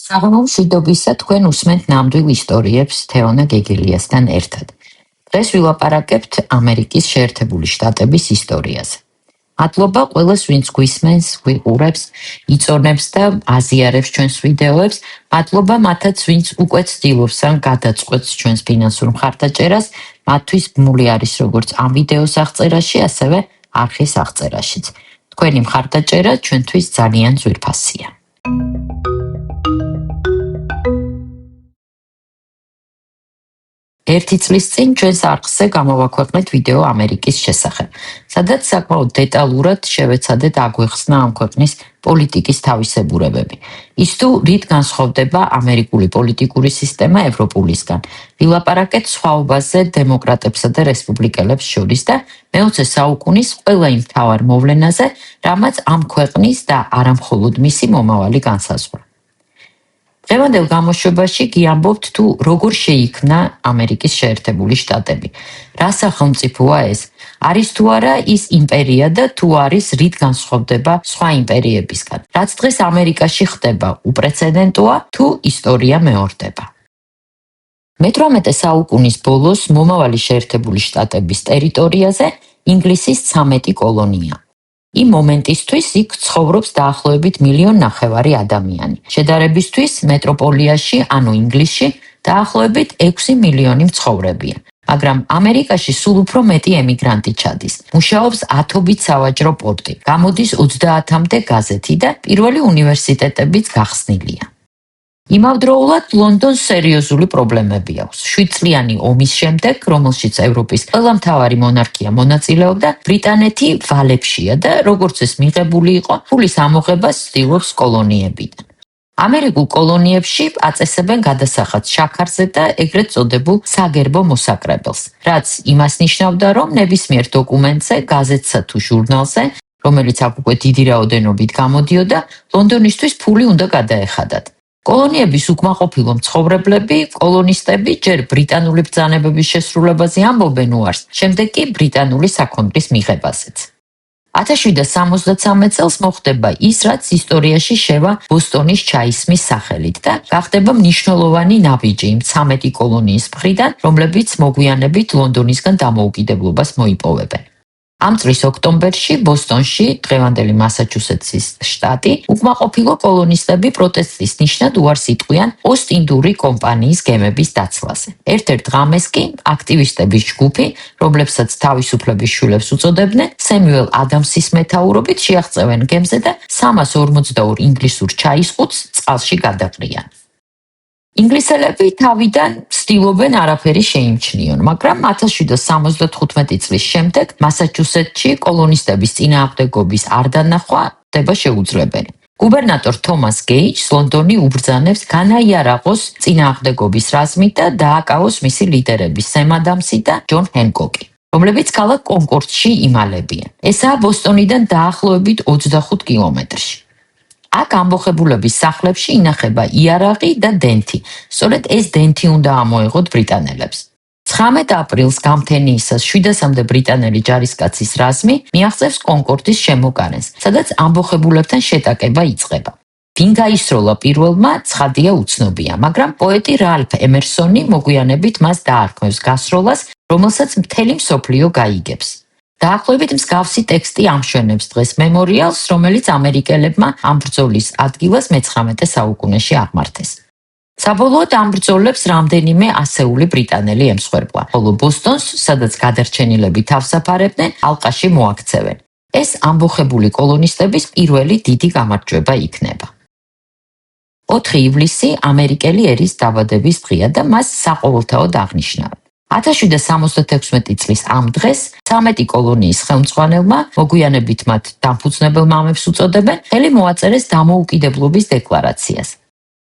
საღამო მშვიდობისა თქვენ უსმენთ ნამდვილ ისტორიებს თეონა გეგელიასთან ერთად. დღეს ვილაპარაკებთ ამერიკის შეერთებული შტატების ისტორიაზე. მადლობა ყველას, ვინც გვისმენს, გვიყურებს, იწონებს და აზიარებს ჩვენს ვიდეოებს. მადლობა მათაც, ვინც უკვე ცდილობს ან გადაწყვეტს ჩვენს ფინანსურ მხარდაჭერას. მათთვის ბმული არის როგორც ამ ვიდეოს აღწერაში, ასევე არხის აღწერაშიც. თქვენი მხარდაჭერა ჩვენთვის ძალიან ძვირფასია. ერთი წლის წინ ჩვენს არხზე გამოვაქვეყნეთ ვიდეო ამერიკის შესახებ, სადაც საკმაოდ დეტალურად შევეცადეთ აგვეხსნა ამ ქვეყნის პოლიტიკის თავისებურებები. ის თუ რით განსხვავდება ამერიკული პოლიტიკური სისტემა ევროპულისგან. ვილაპარაკეთ სხვაობაზე დემოკრატებსა და რესპუბლიკელებს შორის და მე-20 საუკუნის ყველა იმ მთავარ მოვლენაზე, რამაც ამ ქვეყნის და არამხოლოდ მისი მომავალი განსაზღვრა. დღევანდელ გამოშვებაში გიამბობთ თუ როგორ შეიქმნა ამერიკის შეერთებული შტატები. რა სახელმწიფოა ეს? არის თუ არა ის იმპერია და თუ არის რით განსხვავდება სხვა იმპერიებისგან? რაც დღეს ამერიკაში ხდება, უპრეცედენტოა თუ ისტორია მეორდება? მე-18 საუკუნის ბოლოს მომავალი შეერთებული შტატების ტერიტორიაზე ინგლისის 13 კოლონია. იმ მომენტისთვის იქ ცხოვრობს დაახლოებით 1,5 მილიონი ადამიანი. შედარებისთვის მეტროპოლიაში, ანუ ინგლისში, დაახლოებით 6 მილიონი მცხოვრებია. მაგრამ ამერიკაში სულ უფრო მეტი ემიგრანტი ჩადის. მუშაობს ათობით სავაჭრო პორტი, გამოდის 30-მდე გაზეთი და პირველი უნივერსიტეტებიც გახსნილია. იმავდროულად ლონდონს სერიოზული პრობლემები აქვს. 7 წლიანი ომის შემდეგ, რომელშიც ევროპის ყველა მთავარი მონარქია მონაწილეობდა, ბრიტანეთი ვალებშია და როგორც ეს მიღებული იყო, ფულის ამოღებას ცდილობს კოლონიებიდან. ამერიკულ კოლონიებში აწესებენ გადასახადს შაქარზე და ეგრეთ წოდებულ საგერბო მოსაკრებელს, რაც იმას ნიშნავდა, რომ ნებისმიერ დოკუმენტზე, გაზეთსა თუ ჟურნალზე, რომელიც აქ უკვე დიდი რაოდენობით გამოდიოდა, ლონდონისთვის ფული უნდა გადაეხადათ. კოლონიების უკმაყოფილო მცხოვრებლები, კოლონისტები ჯერ ბრიტანული ბრძანებების შესრულებაზე ამბობენ უარს, შემდეგ კი ბრიტანული საქონლის მიღებაზეც. 1773 წელს მოხდება ის, რაც ისტორიაში შევა ბოსტონის ჩაისმის სახელით და გახდება მნიშვნელოვანი ნაბიჯი იმ 13 კოლონიის მხრიდან, რომლებიც მოგვიანებით ლონდონისგან დამოუკიდებლობას მოიპოვებენ. ამ წლის ოქტომბერში ბოსტონში, დღევანდელი მასაჩუსეტსის შტატი, უკმაყოფილო კოლონისტები პროტესტის ნიშნად უარს იტყვიან ოსტ-ინდური კომპანიის გემების დაცვაზე. ერთ-ერთ ღამეს კი აქტივისტების ჯგუფი, რომლებსაც თავისუფლების შვილებს უწოდებდნენ, სემიუელ ადამსის მეთაურობით შეაღწევენ გემზე და 342 ინგლისურ ჩაისყუთს წყალში გადაყრიან. ინგლისელები თავიდან ცდილობენ არაფერი შეიმჩნიონ, მაგრამ 1775 წლის შემდეგ მასაჩუსეტსში კოლონისტების წინააღმდეგობის არ დანახვა ხდება შეუძლებელი. გუბერნატორ თომას გეიჯს ლონდონი უბრძანებს განაიარაღოს წინააღმდეგობის რაზმი და დააკავოს მისი ლიდერები სემ ადამსი და ჯონ ჰენკოკი, რომლებიც ქალაქ კონკორდში იმალებიან. ესაა ბოსტონიდან დაახლოებით 25 კილომეტრში. აქ ამბოხებულების სახლებში ინახება იარაღი და დენთი. სწორედ ეს დენთი უნდა ამოეღოთ ბრიტანელებს. 19 აპრილს გამთენიისას 700-მდე ბრიტანელი ჯარისკაცის რაზმი მიაღწევს კონკორდის შემოგარენს, სადაც ამბოხებულებთან შეტაკება იწყება. ვინ გაისროლა პირველმა, ცხადია უცნობია, მაგრამ პოეტი რალფ ემერსონი მოგვიანებით მას დაარქმევს გასროლას, რომელსაც მთელი მსოფლიო გაიგებს. დაახლოებით მსგავსი ტექსტი ამშვენებს დღეს მემორიალს, რომელიც ამერიკელებმა ამ ბრძოლის ადგილას მე-19 საუკუნეში აღმართეს. საბოლოოდ ამ ბრძოლებს რამდენიმე ასეული ბრიტანელი ემსხვერპლა, ხოლო ბოსტონს, სადაც გადარჩენილები თავს აფარებდნენ, ალყაში მოაქცევენ. ეს ამბოხებული კოლონისტების პირველი დიდი გამარჯვება იქნება. 4 ივლისი ამერიკელი ერის დაბადების დღეა და მას საყოველთაოდ აღნიშნავენ. 1776 წლის ამ დღეს 13 კოლონიის ხელმძღვანელმა, მოგვიანებით მათ დამფუძნებელ მამებს უწოდებენ, ხელი მოაწერეს დამოუკიდებლობის დეკლარაციას.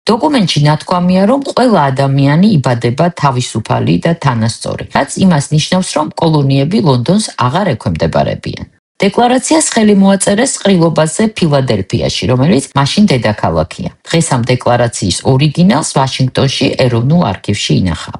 დოკუმენტში ნათქვამია, რომ ყველა ადამიანი იბადება თავისუფალი და თანასწორი, რაც იმას ნიშნავს, რომ კოლონიები ლონდონს აღარ ექვემდებარებიან. დეკლარაციას ხელი მოაწერეს ყრილობაზე ფილადელფიაში, რომელიც მაშინ დედაქალაქია. დღეს ამ დეკლარაციის ორიგინალს ვაშინგტონში ეროვნულ არქივში ინახავ.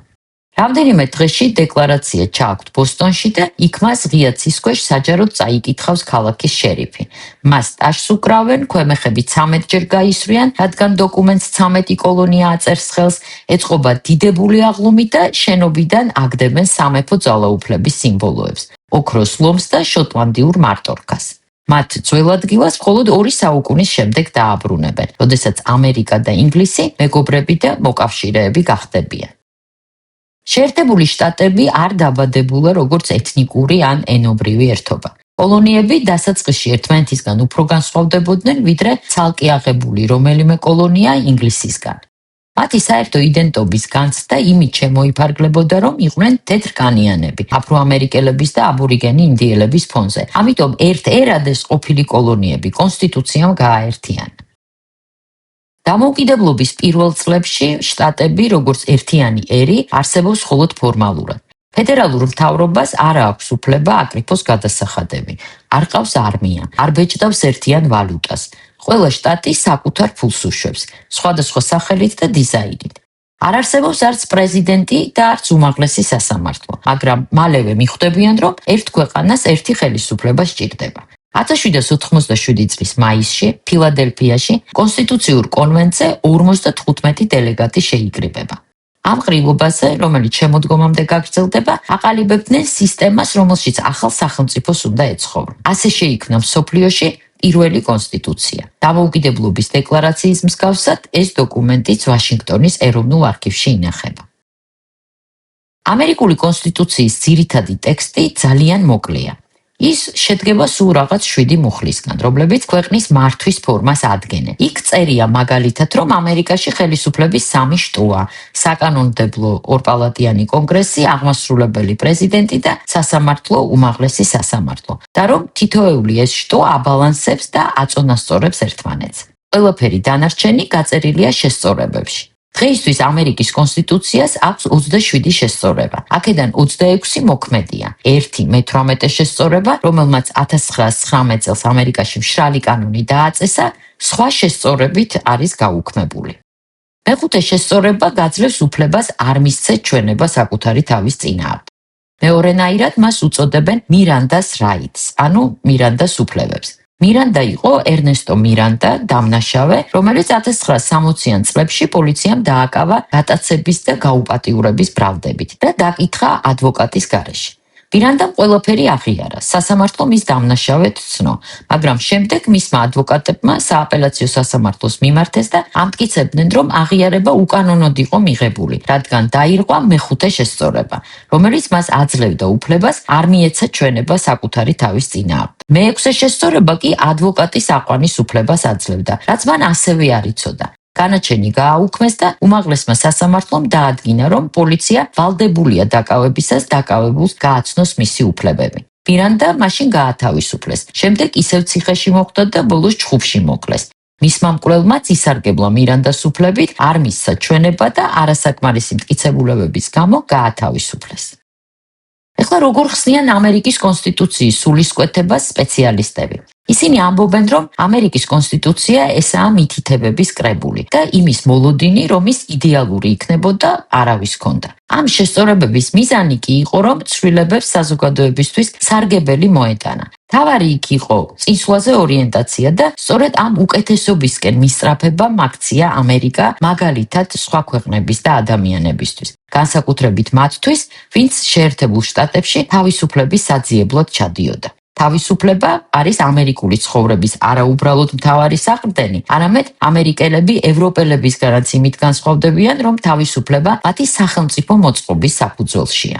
რამდენიმე დღეში დეკლარაცია ჩააქვთ ბოსტონში და იქ მას ღია ცის ქვეშ საჯაროდ წაიკითხავს ქალაქის შერიფი. მას ტაშს უკრავენ, ქვემეხები 13-ჯერ გაისვრიან, რადგან დოკუმენტს 13 კოლონია აწერს ხელს, ეწყობა დიდებული აღლუმი და შენობიდან აგდებენ სამეფო ძალაუფლების სიმბოლოებს, ოქროს ლომს და შოტლანდიურ მარტორქას. მათ ძველ ადგილას მხოლოდ 2 საუკუნის შემდეგ დააბრუნებენ, როდესაც ამერიკა და ინგლისი მეგობრები და მოკავშირეები გახდებიან. შეერთებული შტატები არ დაბადებულა როგორც ეთნიკური ან ენობრივი ერთობა. კოლონიები დასაწყისში ერთმანეთისგან უფრო განსხვავდებოდნენ, ვიდრე ცალკე აღებული რომელიმე კოლონია ინგლისისგან. მათი საერთო იდენტობის განცდა იმით შემოიფარგლებოდა, რომ იყვნენ თეთრკანიანები, აფროამერიკელების და აბორიგენი ინდიელების ფონზე. ამიტომ ერთ ერადეს ყოფილი კოლონიები კონსტიტუციამ გააერთიანა. დამოუკიდებლობის პირველ წლებში შტატები, როგორც ერთიანი ერი, არსებობს მხოლოდ ფორმალურად. ფედერალურ მთავრობას არ აქვს უფლება აკრიფოს გადასახადები, არ ყავს არმია, არ ბეჭდავს ერთიან ვალუტას. ყველა შტატი საკუთარ ფულს უშვებს, სხვადასხვა სახელით და დიზაინით. არ არსებობს არც პრეზიდენტი და არც უმაღლესი სასამართლო, მაგრამ მალევე მიხვდებიან, რომ ერთ ქვეყანას ერთი ხელისუფლება სჭირდება. 1787 წლის მაისში ფილადელფიაში კონსტიტუციურ კონვენტზე 55 დელეგატი შეიკრიბება. ამ ყრილობაზე, რომელიც შემოდგომამდე გაგრძელდება, აყალიბებდნენ სისტემას, რომელშიც ახალ სახელმწიფოს უნდა ეცხოვრა. ასე შეიქმნა მსოფლიოში პირველი კონსტიტუცია. დამოუკიდებლობის დეკლარაციის მსგავსად, ეს დოკუმენტიც ვაშინგტონის ეროვნულ არქივში ინახება. ამერიკული კონსტიტუციის ძირითადი ტექსტი ძალიან მოკლეა. ის შედგება სულ რაღაც 7 მუხლისგან, რომლებიც ქვეყნის მართვის ფორმას ადგენენ. იქ წერია მაგალითად, რომ ამერიკაში ხელისუფლების 3 შტოა: საკანონმდებლო ორპალატიანი კონგრესი, აღმასრულებელი პრეზიდენტი და სასამართლო უმაღლესი სასამართლო. და რომ თითოეული ეს შტო აბალანსებს და აწონასწორებს ერთმანეთს. ყველაფერი დანარჩენი გაწერილია შესწორებებში. დღეისთვის ამერიკის კონსტიტუციას აქვს 27 შესწორება. აქედან 26 მოქმედია. 1 მე-18 შესწორება, რომელმაც 1919 წელს ამერიკაში მშრალი კანონი დააწესა, სხვა შესწორებით არის გაუქმებული. მე-5 შესწორება გაძლევს უფლებას არ მისცეს ჩვენება საკუთარი თავის წინააღმდეგ. მეორენაირად მას უწოდებენ მირანდას რაიტს, ანუ მირანდას უფლებებს. მირანდა იყო ერნესტო მირანდა, დამნაშავე, რომელიც 1960-იან წლებში პოლიციამ დააკავა გატაცების და გაუპატიურების ბრალდებით და დაკითხა ადვოკატის გარეშე. მირანდამ ყველაფერი აღიარა, სასამართლო მის დამნაშავედ ცნო, მაგრამ შემდეგ მისმა ადვოკატებმა სააპელაციო სასამართლოს მიმართეს და ამტკიცებდნენ, რომ აღიარება უკანონოდ იყო მიღებული, რადგან დაირღვა მე-5 შესწორება, რომელიც მას აძლევდა უფლებას არ მიეცა ჩვენება საკუთარი თავის წინააღმდეგ. მე-6 შესწორება კი ადვოკატის აყვანის უფლებას აძლევდა, რაც მან ასევე არ იცოდა. განაჩენი გააუქმეს და უმაღლესმა სასამართლომ დაადგინა, რომ პოლიცია ვალდებულია დაკავებისას დაკავებულს გააცნოს მისი უფლებები. მირანდა მაშინ გაათავისუფლეს. შემდეგ ისევ ციხეში მოხვდა და ბოლოს ჩხუბში მოკლეს. მისმა მკვლელმაც ისარგებლა მირანდას უფლებით, არ მისცა ჩვენება და არასაკმარისი მტკიცებულებების გამო გაათავისუფლეს. ეხლა როგორ ხსნიან ამერიკის კონსტიტუციის სულისკვეთებას სპეციალისტები? ისინი ამბობენ, რომ ამერიკის კონსტიტუცია ესაა მითითებების კრებული და იმის მოლოდინი, რომ ის იდეალური იქნებოდა, არავის ჰქონდა. ამ შესწორებების მიზანი კი იყო, რომ ცვლილებებს საზოგადოებისთვის სარგებელი მოეტანა. თავარი იქ იყო წინსვლაზე ორიენტაცია და სწორედ ამ უკეთესობისკენ მისწრაფება მაქცია ამერიკა მაგალითად სხვა ქვეყნების და ადამიანებისთვის. განსაკუთრებით მათთვის, ვინც შეერთებულ შტატებში თავისუფლების საძიებლად ჩადიოდა. თავისუფლება არის ამერიკული ცხოვრების არაუბრალოდ მთავარი საყრდენი, არამედ ამერიკელები ევროპელებისგანაც იმით განსხვავდებიან, რომ თავისუფლება მათი სახელმწიფო მოწყობის საფუძველშია.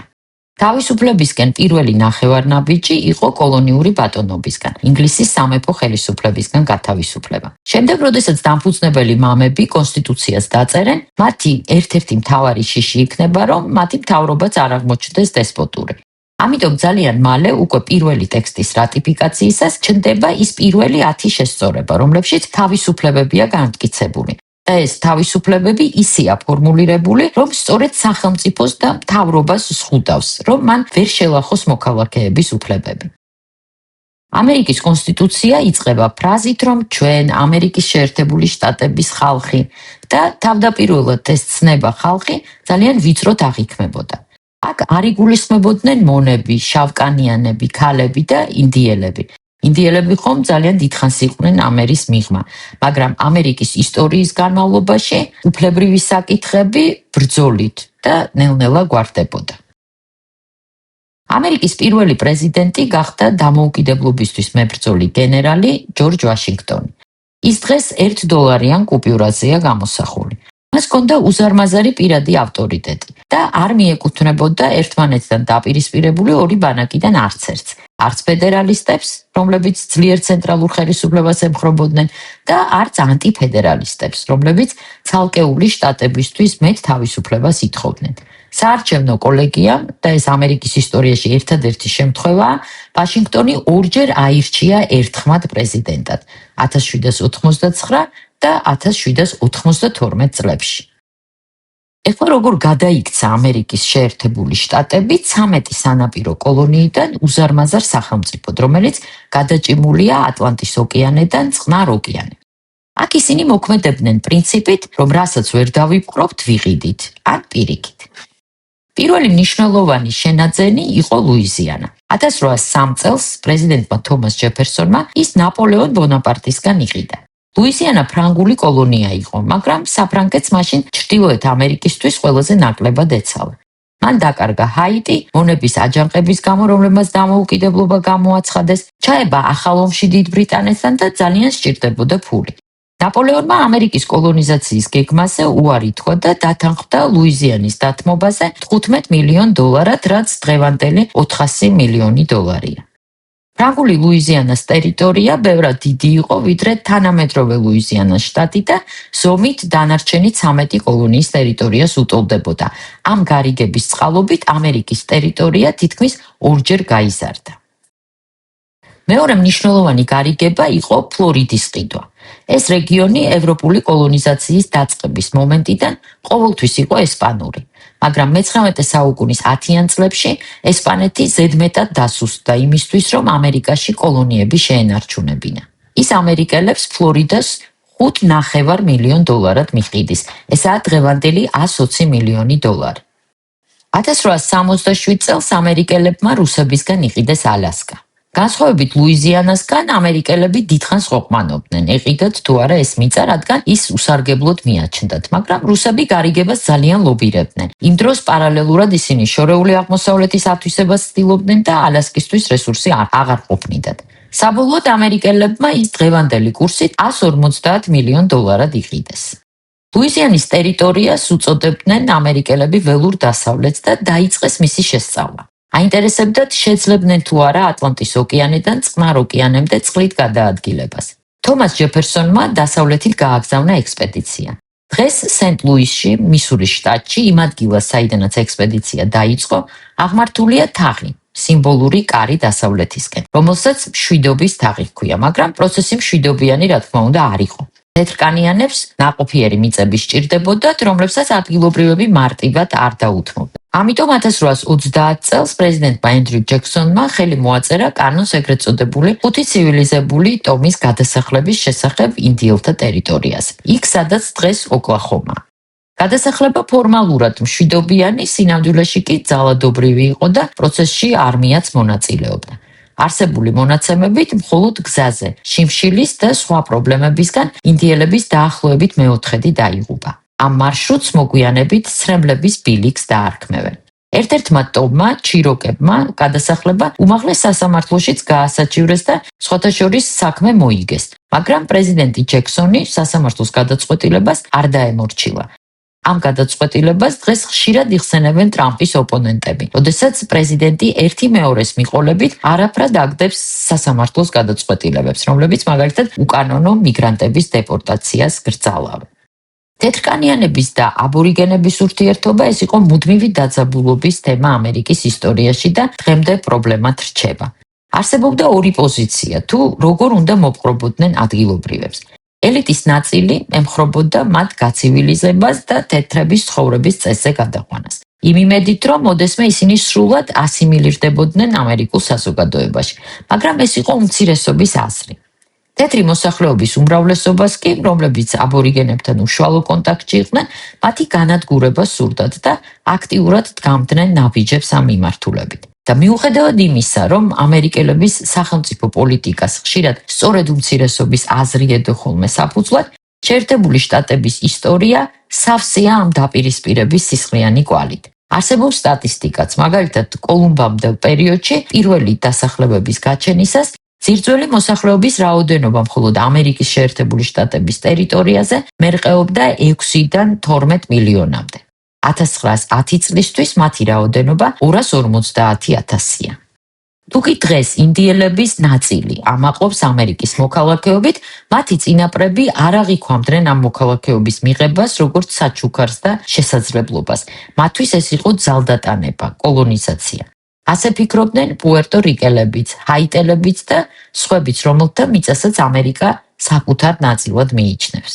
თავისუფლებისკენ პირველი ნახევარნაბიჯი იყო კოლონიური ბატონობისგან, ინგლისის სამეფო ხელისუფლებისგან გათავისუფლება. შემდეგ, როდესაც დამფუძნებელი მამები კონსტიტუციას დაწერენ, მათი ერთ-ერთი მთავარი შიში იქნება, რომ მათი მთავრობაც არ აღმოჩნდეს დესპოტური. ამიტომ ძალიან მალე უკვე პირველი ტექსტის რატიფიკაციისას ჩნდება ის პირველი 10 შესწორება, რომლებშიც თავისუფლებებია განმტკიცებული. და ეს თავისუფლებები ისეა ფორმულირებული, რომ სწორედ სახელმწიფოს და მთავრობას ზღუდავს, რომ მან ვერ შელახოს მოქალაქეების უფლებები. ამერიკის კონსტიტუცია იწყება ფრაზით, რომ ჩვენ ამერიკის შეერთებული შტატების ხალხი და თავდაპირველად ეს ცნება ხალხი ძალიან ვიწროდ აღიქმებოდა. აქ არ იგულისხმებოდნენ მონები, შავკანიანები, ქალები და ინდიელები. ინდიელები ხომ ძალიან დიდხანს იყვნენ ამერის მიღმა, მაგრამ ამერიკის ისტორიის განმავლობაში უფლებრივი საკითხები ბრძოლით და ნელ-ნელა გვარდებოდა. ამერიკის პირველი პრეზიდენტი გახდა დამოუკიდებლობისთვის მებრძოლი გენერალი ჯორჯ ვაშინგტონი. ის დღეს $1 კუპიურაზეა გამოსახული. მას ჰქონდა უზარმაზარი პირადი ავტორიტეტი და არ მიეკუთვნებოდა ერთმანეთთან დაპირისპირებული ორი ბანაკიდან არც ერთს. არც ფედერალისტებს, რომლებიც ძლიერ ცენტრალურ ხელისუფლებას ემხრობოდნენ და არც ანტიფედერალისტებს, რომლებიც ცალკეული შტატებისთვის მეტ თავისუფლებას ითხოვდნენ. საარჩევნო კოლეგიამ და ეს ამერიკის ისტორიაში ერთადერთი შემთხვევაა, ვაშინგტონი ორჯერ აირჩია ერთხმად პრეზიდენტად 1789 და 1792 წლებში. ეხლა როგორ გადაიქცა ამერიკის შეერთებული შტატები 13 სანაპირო კოლონიიდან უზარმაზარ სახელმწიფოდ, რომელიც გადაჭიმულია ატლანტის ოკეანედან წყნარ ოკეანე. აქ ისინი მოქმედებდნენ პრინციპით, რომ რასაც ვერ დავიპყრობთ, ვიყიდით, ან პირიქით. პირველი მნიშვნელოვანი შენაძენი იყო ლუიზიანა. 1803 წელს პრეზიდენტმა თომას ჯეფერსონმა ის ნაპოლეონ ბონაპარტისგან იყიდა. ლუიზიანა ფრანგული კოლონია იყო, მაგრამ საფრანგეთს მაშინ ჩრდილოეთ ამერიკისთვის ყველაზე ნაკლებად ეცალა. მან დაკარგა ჰაიტი, მონების აჯანყების გამო, რომლებმაც დამოუკიდებლობა გამოაცხადეს, ჩაება ახალ ომში დიდ ბრიტანეთთან და ძალიან სჭირდებოდა ფული. ნაპოლეონმა ამერიკის კოლონიზაციის გეგმაზე უარი თქვა და დათანხმდა ლუიზიანის დათმობაზე $15 მილიონ, რაც დღევანდელი $400 მილიონი. ფრანგული ლუიზიანას ტერიტორია ბევრად დიდი იყო, ვიდრე თანამედროვე ლუიზიანას შტატი და ზომით დანარჩენი 13 კოლონიის ტერიტორიას უტოლდებოდა. ამ გარიგების წყალობით ამერიკის ტერიტორია თითქმის ორჯერ გაიზარდა. მეორე მნიშვნელოვანი გარიგება იყო ფლორიდის ყიდვა. ეს რეგიონი ევროპული კოლონიზაციის დაწყების მომენტიდან ყოველთვის იყო ესპანური, მაგრამ მე-19 საუკუნის 10-იან წლებში ესპანეთი ზედმეტად დასუსტდა იმისთვის, რომ ამერიკაში კოლონიები შეენარჩუნებინა. ის ამერიკელებს ფლორიდას $5.5 მილიონ მიყიდის. ესაა დღევანდელი $120 მილიონი. 1867 წელს ამერიკელებმა რუსებისგან იყიდეს ალასკა. განსხვავებით ლუიზიანასგან ამერიკელები დიდხანს ყოყმანობდნენ, ეყიდათ თუ არა ეს მიწა, რადგან ის უსარგებლოდ მიაჩნდათ, მაგრამ რუსები გარიგებას ძალიან ლობირებდნენ. იმ დროს პარალელურად ისინი შორეული აღმოსავლეთის ათვისებას ცდილობდნენ და ალასკისთვის რესურსი აღარ ყოფნიდათ. საბოლოოდ ამერიკელებმა ის დღევანდელი კურსით $150 მილიონ იყიდეს. ლუიზიანის ტერიტორიას უწოდებდნენ ამერიკელები ველურ დასავლეთს და დაიწყეს მისი შესწავლა. აინტერესებდათ შეძლებდნენ თუ არა ატლანტის ოკეანედან წყნარ ოკეანემდე წყლით გადაადგილებას. თომას ჯეფერსონმა დასავლეთით გააგზავნა ექსპედიცია. დღეს სენტ-ლუისში, მისურის შტატში, იმ ადგილას, საიდანაც ექსპედიცია დაიწყო, აღმართულია თაღი, სიმბოლური კარი დასავლეთისკენ, რომელსაც მშვიდობის თაღი ჰქვია, მაგრამ პროცესი მშვიდობიანი, რა თქმა უნდა, არ იყო. თეთრკანიანებს ნაყოფიერი მიწები სჭირდებოდათ, რომლებსაც ადგილობრივები მარტივად არ დაუთმობდნენ. ამიტომ 1830 წელს პრეზიდენტმა ენდრიუ ჯექსონმა ხელი მოაწერა კანონს ეგრეთ წოდებული 5 ცივილიზებული ტომის გადასახლების შესახებ ინდიელთა ტერიტორიაზე, იქ სადაც დღეს ოკლაჰომაა. გადასახლება ფორმალურად მშვიდობიანი, სინამდვილეში კი ძალადობრივი იყო და პროცესში არმიაც მონაწილეობდა. არსებული მონაცემებით მხოლოდ გზაზე, შიმშილის და სხვა პრობლემებისგან ინდიელების დაახლოებით მეოთხედი დაიღუპა. ამ მარშრუტს მოგვიანებით სრემლების ბილიქს დაარქმევენ. ერთ-ერთმა ტომმა, ჩიროკებმა, გადასახლება უმაღლეს სასამართლოშიც გაასაჩივრეს და სხვათა შორის საქმე მოიგეს, მაგრამ პრეზიდენტი ჯექსონი სასამართლოს გადაწყვეტილებას არ დაემორჩილა. ამ გადაწყვეტილებას დღეს ხშირად იხსენებენ ტრამპის ოპონენტები, როდესაც პრეზიდენტი ერთი მეორეს მიყოლებით არაფრად აგდებს სასამართლოს გადაწყვეტილებებს, რომლებიც მაგალითად უკანონო მიგრანტების დეპორტაციას გრძალავენ. თეთრკანიანების და აბორიგენების ურთიერთობა ეს იყო მუდმივი დაძაბულობის თემა ამერიკის ისტორიაში და დღემდე პრობლემად რჩება. არსებობდა ორი პოზიცია, თუ როგორ უნდა მოპყრობოდნენ ადგილობრივებს. ელიტის ნაწილი ემხრობოდა მათ გაცივილიზებას და თეთრების ცხოვრების წესზე გადაყვანას. იმ იმედით, რომ მოდესმე ისინი სრულად ასიმილირდებოდნენ ამერიკულ საზოგადოებაში, მაგრამ ეს იყო უმცირესობის აზრი. თეთრი მოსახლეობის უმრავლესობას კი, რომლებიც აბორიგენებთან უშუალო კონტაქტში იყვნენ, მათი განადგურება სურდათ და აქტიურად დგამდნენ ნაბიჯებს ამ მიმართულებით. და მიუხედავად იმისა, რომ ამერიკელების სახელმწიფო პოლიტიკას ხშირად სწორედ უმცირესობის აზრი ედო ხოლმე საფუძვლად, შეერთებული შტატების ისტორია სავსეა ამ დაპირისპირების სისხლიანი კვალით. არსებობს სტატისტიკაც, მაგალითად, კოლუმბამდელ პერიოდში პირველი დასახლებების გაჩენისას ძირძველი მოსახლეობის რაოდენობა მხოლოდ ამერიკის შეერთებული შტატების ტერიტორიაზე მერყეობდა 6-დან 12 მილიონამდე. 1910 წლისთვის მათი რაოდენობა 250,000-ია. თუკი დღეს ინდიელების ნაწილი ამაყობს ამერიკის მოქალაქეობით, მათი წინაპრები არ აღიქვამდნენ ამ მოქალაქეობის მიღებას როგორც საჩუქარს და შესაძლებლობას. მათთვის ეს იყო ძალდატანება, კოლონიზაცია. ასე ფიქრობდნენ პუერტო-რიკელებიც, ჰაიტელებიც და სხვებიც, რომელთა მიწასაც ამერიკა საკუთარ ნაწილად მიიჩნევს.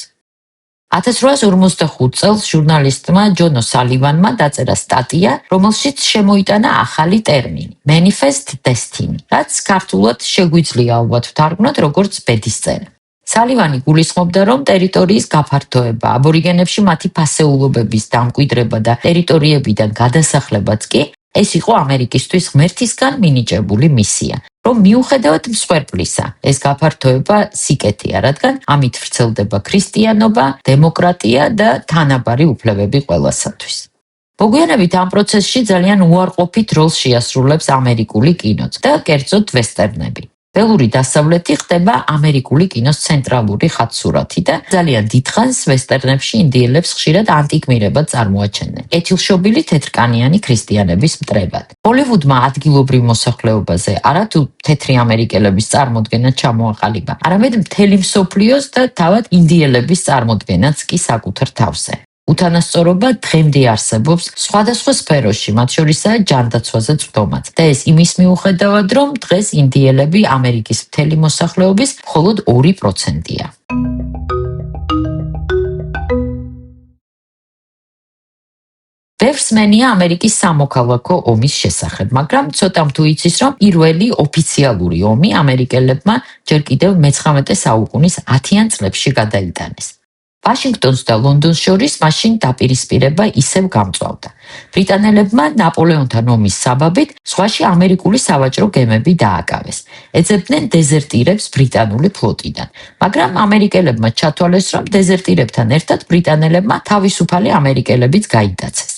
1845 წელს ჟურნალისტმა ჯონ ოსალივანმა დაწერა სტატია, რომელშიც შემოიტანა ახალი ტერმინი Manifest Destiny, რაც ქართულად შეგვიძლია ალბათ ვთარგმნოთ როგორც ბედისწერა. სალივანი გულისხმობდა, რომ ტერიტორიის გაფართოება, აბორიგენებში მათი ფასეულობების დამკვიდრება და ტერიტორიებიდან გადასახლებაც კი ეს იყო ამერიკისთვის ღმერთისგან მინიჭებული მისია, რომ მიუხედავად მსხვერპლისა, ეს გაფართოება სიკეთეა, რადგან ამით ვრცელდება ქრისტიანობა, დემოკრატია და თანაბარი უფლებები ყველასათვის. მოგვიანებით ამ პროცესში ძალიან უარყოფით როლს შეასრულებს ამერიკული კინოც და კერძოდ ვესტერნები. ველური დასავლეთი ხდება ამერიკული კინოს ცენტრალური ხატსურათი და ძალიან დიდხანს ვესტერნებში ინდიელებს ხშირად ანტიგმირებად წარმოაჩენენ. კეთილშობილი თეთრკანიანი ქრისტიანების მტრებად. ჰოლივუდმა ადგილობრივ მოსახლეობაზე არათუ თეთრი ამერიკელების წარმოდგენა ჩამოაყალიბა, არამედ მთელი მსოფლიოს და თავად ინდიელების წარმოდგენაც კი საკუთარ თავზე. უთანასწორობა დღემდე არსებობს სხვადასხვა სფეროში, მათ შორისაა ჯანდაცვაზე წვდომაც. და ეს იმის მიუხედავად, რომ დღეს ინდიელები ამერიკის მთელი მოსახლეობის მხოლოდ 2%-ია. ბევრს მენია ამერიკის სამოქალაქო ომის შესახებ, მაგრამ ცოტამ თუ იცის, რომ პირველი ოფიციალური ომი ამერიკელებმა ჯერ კიდევ მე-19 საუკუნის 10-იან წლებში გადაიტანეს. ვაშინგტონს და ლონდონს შორის მაშინ დაპირისპირება ისევ გამწვავდა. ბრიტანელებმა ნაპოლეონთან ომის საბაბით ზღვაში ამერიკული სავაჭრო გემები დააკავეს. ეძებდნენ დეზერტირებს ბრიტანული ფლოტიდან, მაგრამ ამერიკელებმა ჩათვალეს, რომ დეზერტირებთან ერთად ბრიტანელებმა თავისუფალი ამერიკელებიც გაიტაცეს.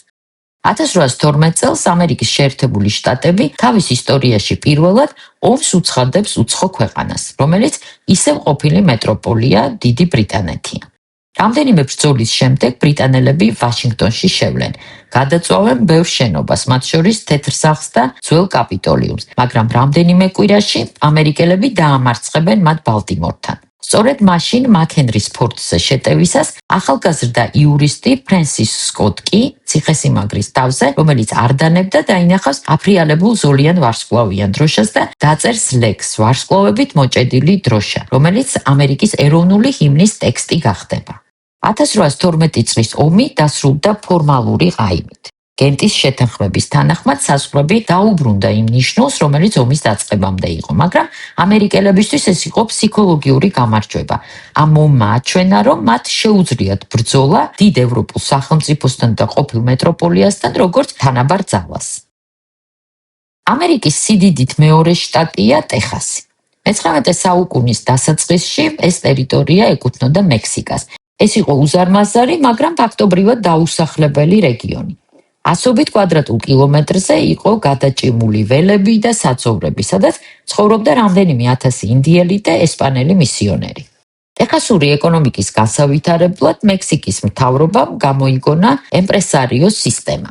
1812 წელს ამერიკის შეერთებული შტატები თავის ისტორიაში პირველად ომს უცხადებს უცხო ქვეყანას, რომელიც ისევ ყოფილი მეტროპოლია დიდი ბრიტანეთია. რამდენიმე ბრძოლის შემდეგ ბრიტანელები ვაშინგტონში შევლენ. გადაწვავენ ბევრ შენობას, მათ შორის თეთრ სახლს და ძველ კაპიტოლიუმს, მაგრამ რამდენიმე კვირაში ამერიკელები დაამარცხებენ მათ ბალტიმორთან. სწორედ მაშინ მაკ-ჰენრის ფორტზე შეტევისას ახალგაზრდა იურისტი ფრენსის სკოტი ციხესიმაგრის თავზე, რომელიც არ დანებდა, დაინახავს აფრიალებულ ზოლიან ვარსკვლავიან დროშას და დაწერს ლექსს ვარსკვლავებით მოჭედილი დროშა, რომელიც ამერიკის ეროვნული ჰიმნის ტექსტი გახდება. 1812 წლის ომი დასრულდა ფორმალური ყაიმით. გენტის შეთანხმების თანახმად საზღვრები დაუბრუნდა იმ ნიშნულს, რომელიც ომის დაწყებამდე იყო, მაგრამ ამერიკელებისთვის ეს იყო ფსიქოლოგიური გამარჯვება. ამ ომმა აჩვენა, რომ მათ შეუძლიათ ბრძოლა დიდ ევროპულ სახელმწიფოსთან და ყოფილ მეტროპოლიასთან, როგორც თანაბარ ძალას. ამერიკის სიდიდით მეორე შტატია ტეხასი. მე-19 საუკუნის დასაწყისში ეს ტერიტორია ეკუთვნოდა მექსიკას. ეს იყო უზარმაზარი, მაგრამ ფაქტობრივად დაუსახლებელი რეგიონი. 100 კვადრატულ კილომეტრზე იყო გადაჭიმული ველები და საცხოვრები, სადაც ცხოვრობდა რამდენიმე 1000 ინდიელი და ესპანელი მისიონერი. ტეხასური ეკონომიკის განსავითარებლად მექსიკის მთავრობამ გამოიგონა ემპრესარიოს სისტემა.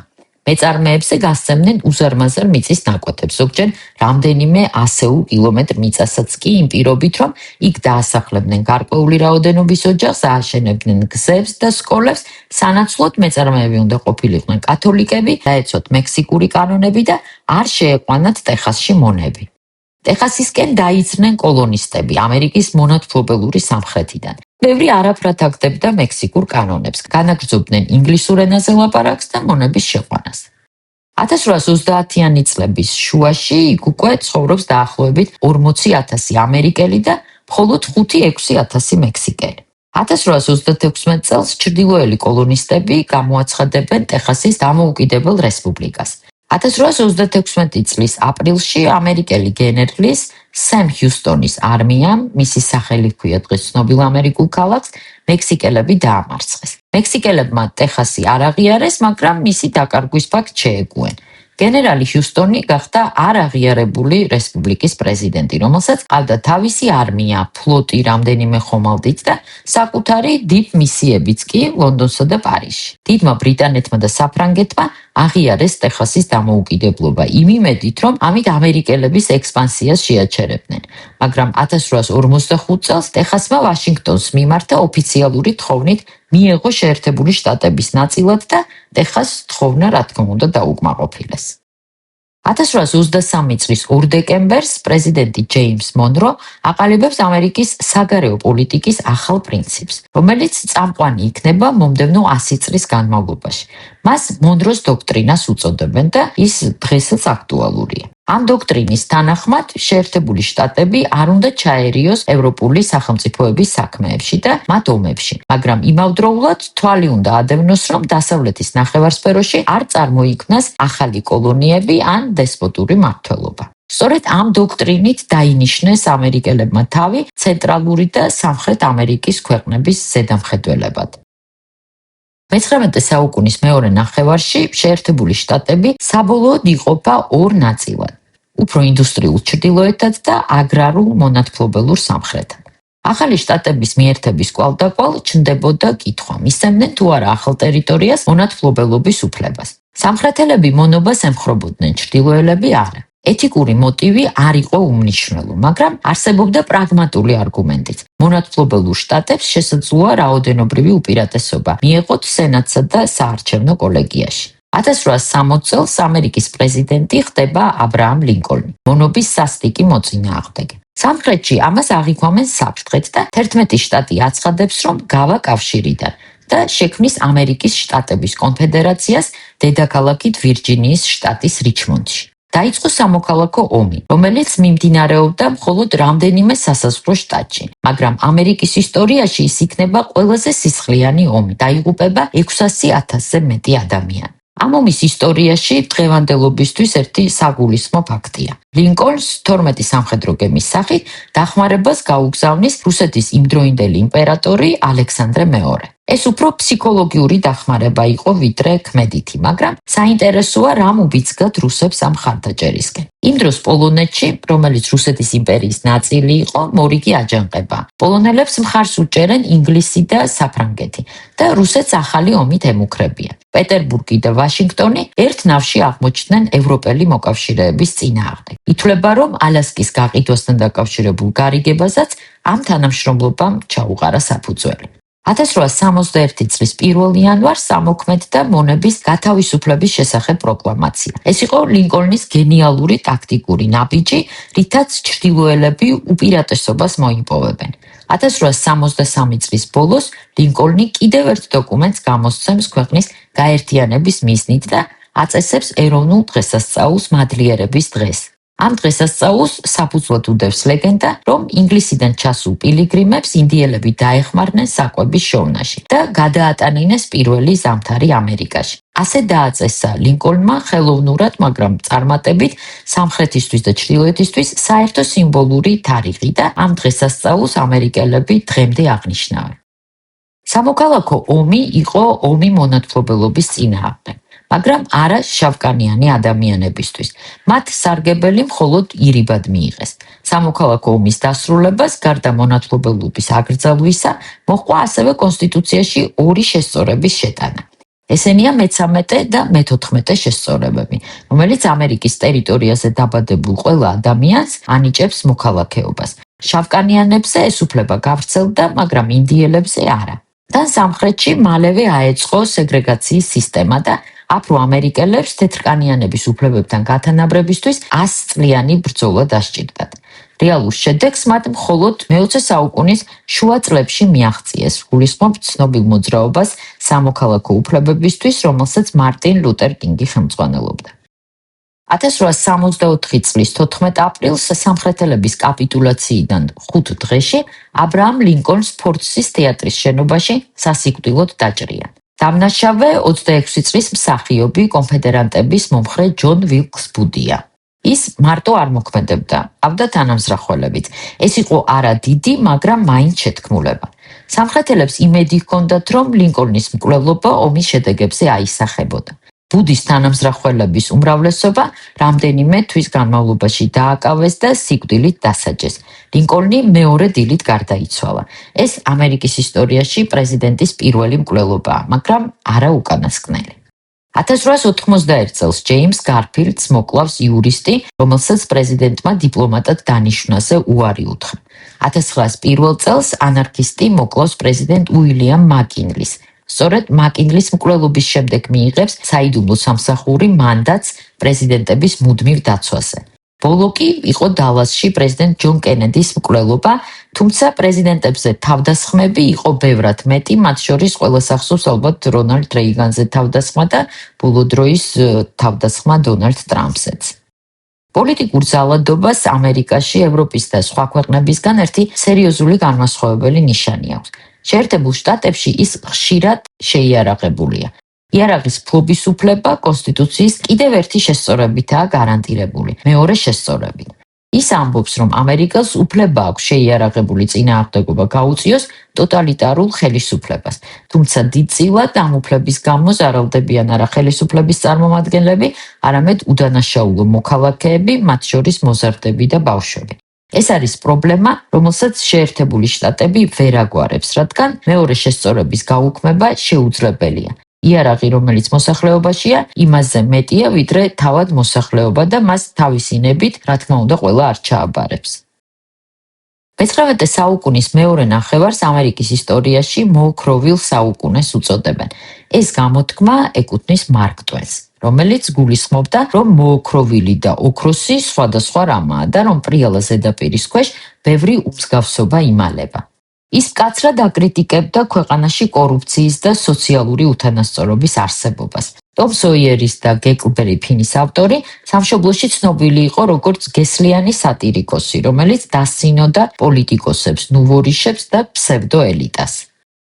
მეწარმეებზე გასცემდნენ უზარმაზარ მიწის ნაკვეთებს, ზოგჯერ რამდენიმე 100 კილომეტრ მიწასაც კი იმ პირობით, რომ იქ დაასახლებდნენ გარკვეული რაოდენობის ოჯახს, ააშენებდნენ გზებს და სკოლებს, სანაცვლოდ მეწარმეები უნდა ყოფილიყვნენ კათოლიკები, დაეცოთ მექსიკური კანონები და არ შეეყვანათ ტეხასში მონები. ტეხასისკენ დაიძრნენ კოლონისტები ამერიკის მონათმფლობელური სამხრეთიდან. ბევრი არაფრად აგდებდა მექსიკურ კანონებს, განაგრძობდნენ ინგლისურ ენაზე ლაპარაკს და მონების შეყვანას. 1830-იანი წლების შუაში იქ უკვე ცხოვრობს დაახლოებით 40,000 ამერიკელი და მხოლოდ 5-6 მექსიკელი. 1836 წელს ჩრდილოელი კოლონისტები გამოაცხადებენ ტეხასის დამოუკიდებელ რესპუბლიკას. 1836 წლის აპრილში ამერიკელი გენერლის სემ ჰიუსტონის არმიამ, მისი სახელი ჰქვია დღეს ცნობილ ამერიკულ ქალაქს, მექსიკელები დაამარცხეს. მექსიკელებმა ტეხასი არ აღიარეს, მაგრამ მისი დაკარგვის ფაქტს შეეგუენ. გენერალი ჰიუსტონი გახდა არ აღიარებული რესპუბლიკის პრეზიდენტი, რომელსაც ჰყავდა თავისი არმია, ფლოტი, რამდენიმე ხომალდით და საკუთარი დიპმისიებიც კი ლონდონსა და პარიზში. დიდმა ბრიტანეთმა და საფრანგეთმა აღიარეს ტეხასის დამოუკიდებლობა იმ იმედით, რომ ამით ამერიკელების ექსპანსიას შეაჩერებდნენ. მაგრამ 1845 წელს ტეხასმა ვაშინგტონს მიმართა ოფიციალური თხოვნით მიეღო შეერთებული შტატების ნაწილად და ტეხასს თხოვნა რა თქმა უნდა დაუკმაყოფილეს. 1823 წლის 2 დეკემბერს პრეზიდენტი ჯეიმს მონრო აყალიბებს ამერიკის საგარეო პოლიტიკის ახალ პრინციპს, რომელიც წამყვანი იქნება მომდევნო 100 წლის განმავლობაში. მას მონროს დოქტრინას უწოდებენ და ის დღესაც აქტუალურია. ამ დოქტრინის თანახმად შეერთებული შტატები არ უნდა ჩაერიოს ევროპული სახელმწიფოების საქმეებში და მათ ომებში, მაგრამ იმავდროულად თვალი უნდა ადევნოს, რომ დასავლეთის ნახევარსფეროში არ წარმოიქმნას ახალი კოლონიები ან დესპოტური მმართველობა. სწორედ ამ დოქტრინით დაინიშნეს ამერიკელებმა თავი ცენტრალური და სამხრეთ ამერიკის ქვეყნების ზედამხედველებად. მე-19 საუკუნის მეორე ნახევარში შეერთებული შტატები საბოლოოდ იყოფა ორ ნაწილად: უფრო ინდუსტრიულ ჩრდილოეთად და აგრარულ მონათმფლობელურ სამხრეთად. ახალი შტატების მიერთების კვალდაკვალ ჩნდებოდა კითხვა, მისცემდნენ თუ არა ახალ ტერიტორიას მონათმფლობელობის უფლებას. სამხრეთელები მონობას ემხრობოდნენ, ჩრდილოელები არა. ეთიკური მოტივი არ იყო უმნიშვნელო, მაგრამ არსებობდა პრაგმატული არგუმენტიც. მონათმფლობელურ შტატებს შესაძლოა რაოდენობრივი უპირატესობა მიეღოთ სენატსა და საარჩევნო კოლეგიაში. 1860 წელს ამერიკის პრეზიდენტი ხდება აბრაამ ლინკოლნი, მონობის სასტიკი მოწინააღმდეგე. სამხრეთში ამას აღიქვამენ საფრთხედ და 11 შტატი აცხადებს, რომ გავა კავშირიდან და შექმნის ამერიკის შტატების კონფედერაციას დედაქალაქით ვირჯინიის შტატის რიჩმონდში. დაიწყო სამოქალაქო ომი, რომელიც მიმდინარეობდა მხოლოდ რამდენიმე სასაზღვრო შტატში, მაგრამ ამერიკის ისტორიაში ის იქნება ყველაზე სისხლიანი ომი. დაიღუპება 600,000-ზე მეტი ადამიანი. ამ ომის ისტორიაში დღევანდელობისთვის ერთი საგულისხმო ფაქტია. ლინკოლნს 12 სამხედრო გემის სახით დახმარებას გაუგზავნის რუსეთის იმდროინდელი იმპერატორი ალექსანდრე მეორე. ეს უფრო ფსიქოლოგიური დახმარება იყო ვიდრე ქმედითი, მაგრამ საინტერესოა რამ უბიძგათ რუსებს ამ ხარდაჭერისკენ. იმ დროს პოლონეთში, რომელიც რუსეთის იმპერიის ნაწილი იყო, მორიგი აჯანყება. პოლონელებს მხარს უჭერენ ინგლისი და საფრანგეთი და რუსეთს ახალი ომით ემუქრებიან. პეტერბურგი და ვაშინგტონი ერთ ნავში აღმოჩნდნენ ევროპელი მოკავშირეების წინააღმდეგ. ითვლება, რომ ალასკის გაყიდვასთან დაკავშირებულ გარიგებაზეც ამ თანამშრომლობამ ჩაუყარა საფუძველი. 1861 წლის 1 იანვარს ამოქმედდა მონების გათავისუფლების შესახებ პროკლამაცია. ეს იყო ლინკოლნის გენიალური ტაქტიკური ნაბიჯი, რითაც ჩრდილოელები უპირატესობას მოიპოვებენ. 1863 წლის ბოლოს ლინკოლნი კიდევ ერთ დოკუმენტს გამოსცემს ქვეყნის გაერთიანების მიზნით და აწესებს ეროვნულ დღესასწაულს მადლიერების დღეს. ამ დღესასწაულს საფუძვლად უდევს ლეგენდა, რომ ინგლისიდან ჩასულ პილიგრიმებს ინდიელები დაეხმარნენ საკვების შოვნაში და გადაატანინეს პირველი ზამთარი ამერიკაში. ასე დააწესა ლინკოლნმა ხელოვნურად, მაგრამ წარმატებით სამხრეთისთვის და ჩრდილოეთისთვის საერთო სიმბოლური თარიღი და ამ დღესასწაულს ამერიკელები დღემდე აღნიშნავენ. სამოქალაქო ომი იყო ომი მონათმფლობელობის წინააღმდეგ. მაგრამ არა შავკანიანი ადამიანებისთვის. მათ სარგებელი მხოლოდ ირიბად მიიღეს. სამოქალაქო ომის დასრულებას გარდა მონათმფლობელობის აკრძალვისა, მოჰყვა ასევე კონსტიტუციაში ორი შესწორების შეტანა. ესენია მე-13 და მე-14 შესწორებები, რომელიც ამერიკის ტერიტორიაზე დაბადებულ ყველა ადამიანს ანიჭებს მოქალაქეობას. შავკანიანებზე ეს უფლება გავრცელდა, მაგრამ ინდიელებზე არა. თან სამხრეთში მალევე აეწყო სეგრეგაციის სისტემა და აფრო-ამერიკელებს თეთრკანიანების უფლებებთან გათანაბრებისთვის 100 წლიანი ბრძოლა დასჭირდათ. რეალურ შედეგს მათ მხოლოდ მე-20 საუკუნის შუა წლებში მიაღწიეს, გულისხმობ ცნობილ მოძრაობას სამოქალაქო უფლებებისთვის, რომელსაც მარტინ ლუტერ კინგი ხელმძღვანელობდა. 1864 წლის 14 აპრილს სამხრეთელების კაპიტულაციიდან 5 დღეში აბრაამ ლინკოლნს ფორდსის თეატრის შენობაში სასიკვდილოდ დაჭრიან. დამნაშავე 26 წლის მსახიობი კონფედერანტების მომხრე ჯონ ვილკს ბუდია. ის მარტო არ მოქმედებდა, ჰყავდა თანამზრახველებიც. ეს იყო არა დიდი, მაგრამ მაინც შეთქმულება. სამხრეთელებს იმედი ჰქონდათ, რომ ლინკოლნის მკვლელობა ომის შედეგებზე აისახებოდა. ბუდის თანამზრახველების უმრავლესობა რამდენიმე თვის განმავლობაში დააკავეს და სიკვდილით დასაჯეს. ლინკოლნი მეორე დილით გარდაიცვალა. ეს ამერიკის ისტორიაში პრეზიდენტის პირველი მკვლელობაა, მაგრამ არა უკანასკნელი. 1891 წელს ჯეიმს გარფილდს მოკლავს იურისტი, რომელსაც პრეზიდენტმა დიპლომატად დანიშვნაზე უარი უთხრა. 1901 წელს ანარქისტი მოკლავს პრეზიდენტ უილიამ მაკინლის. სწორედ მაკინლის მკვლელობის შემდეგ მიიღებს საიდუმლო სამსახური მანდატს პრეზიდენტების მუდმივ დაცვაზე. ბოლო კი იყო დალასში პრეზიდენტ ჯონ კენედის მკვლელობა, თუმცა პრეზიდენტებზე თავდასხმები იყო ბევრად მეტი, მათ შორის ყველას ახსოვს ალბათ რონალდ რეიგანზე თავდასხმა და ბოლო დროის თავდასხმა დონალდ ტრამპზეც. პოლიტიკურ ძალადობას ამერიკაში, ევროპის და სხვა ქვეყნებისგან ერთი სერიოზული განმასხვავებელი ნიშანი აქვს. შეერთებულ შტატებში ის ხშირად შეიარაღებულია. იარაღის ფლობის უფლება კონსტიტუციის კიდევ ერთი შესწორებითაა გარანტირებული, მეორე შესწორებით. ის ამბობს, რომ ამერიკას უფლება აქვს შეიარაღებული წინააღმდეგობა გაუწიოს ტოტალიტარულ ხელისუფლებას, თუმცა დიდწილად ამ უფლების გამო ზარალდებიან არა ხელისუფლების წარმომადგენლები, არამედ უდანაშაულო მოქალაქეები, მათ შორის მოზარდები და ბავშვები. ეს არის პრობლემა, რომელსაც შეერთებული შტატები ვერ აგვარებს, რადგან მეორე შესწორების გაუქმება შეუძლებელია. იარაღი, რომელიც მოსახლეობაშია, იმაზე მეტია, ვიდრე თავად მოსახლეობა და მას თავისი ნებით, რა თქმა უნდა, ყველა არ ჩააბარებს. მე-19 საუკუნის მეორე ნახევარს ამერიკის ისტორიაში მოოქროვილ საუკუნეს უწოდებენ. ეს გამოთქმა ეკუთვნის მარკ ტვენს, რომელიც გულისხმობდა, რომ მოოქროვილი და ოქროსი სხვადასხვა რამაა და რომ პრიალა ზედაპირის ქვეშ ბევრი უმსგავსობა იმალება. ის მკაცრად აკრიტიკებდა ქვეყანაში კორუფციის და სოციალური უთანასწორობის არსებობას. ტომ სოიერის და გეკლბერი ფინის ავტორი სამშობლოში ცნობილი იყო როგორც გესლიანი სატირიკოსი, რომელიც დასცინოდა პოლიტიკოსებს, ნუვორიშებს და ფსევდოელიტას.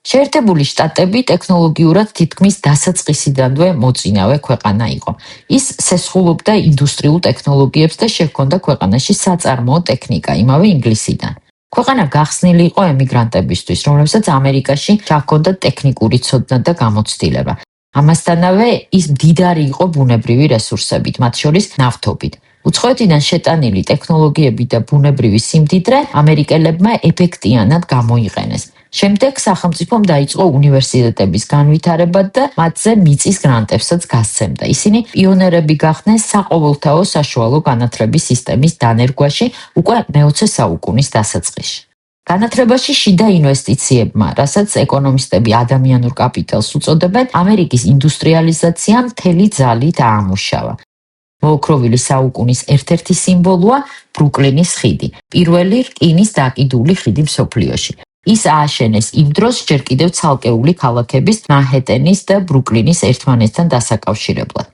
შეერთებული შტატები ტექნოლოგიურად თითქმის დასაწყისიდანვე მოწინავე ქვეყანა იყო. ის სესხულობდა ინდუსტრიულ ტექნოლოგიებს და შეჰქონდა ქვეყანაში საწარმოო ტექნიკა, იმავე ინგლისიდან. ქვეყანა გახსნილი იყო ემიგრანტებისთვის, რომლებსაც ამერიკაში ჩაჰქონდათ ტექნიკური ცოდნა და გამოცდილება. ამასთანავე ის მდიდარი იყო ბუნებრივი რესურსებით, მათ შორის ნავთობით. უცხოეთიდან შეტანილი ტექნოლოგიები და ბუნებრივი სიმდიდრე ამერიკელებმა ეფექტიანად გამოიყენეს. შემდეგ სახელმწიფომ დაიწყო უნივერსიტეტების განვითარება და მათზე მიწის გრანტებსაც გასცემდა. ისინი პიონერები გახდნენ საყოველთაო საშუალო განათლების სისტემის დანერგვაში უკვე მე-20 საუკუნის დასაწყისში. განათლებაში შიდა ინვესტიციებმა, რასაც ეკონომისტები ადამიანურ კაპიტალს უწოდებენ, ამერიკის ინდუსტრიალიზაციამ მთელი ძალით აამუშავა. მოოქროვილი საუკუნის ერთ-ერთი სიმბოლოა ბრუკლინის ხიდი, პირველი რკინის დაკიდული ხიდი მსოფლიოში. ის ააშენეს იმ დროს ჯერ კიდევ ცალკეული ქალაქების მანჰეტენის და ბრუკლინის ერთმანეთთან დასაკავშირებლად.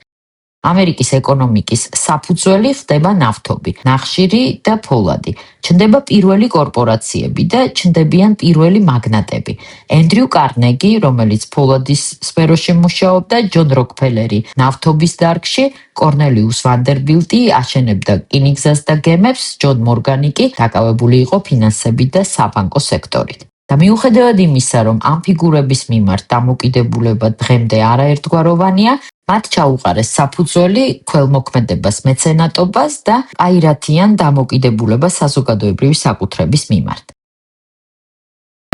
ამერიკის ეკონომიკის საფუძველი ხდება ნავთობი, ნახშირი და ფოლადი. ჩნდება პირველი კორპორაციები და ჩნდებიან პირველი მაგნატები. ენდრიუ კარნეგი, რომელიც ფოლადის სფეროში მუშაობდა, ჯონ როკფელერი ნავთობის დარგში, კორნელიუს ვანდერბილტი აშენებდა რკინიგზას და გემებს, ჯონ მორგანი კი დაკავებული იყო ფინანსებით და საბანკო სექტორით. და მიუხედავად იმისა, რომ ამ ფიგურების მიმართ დამოკიდებულება დღემდე არაერთგვაროვანია, მათ ჩაუყარეს საფუძველი ქველმოქმედებას, მეცენატობას და აირათიან დამოკიდებულება საზოგადოებრივი საკუთრების მიმართ.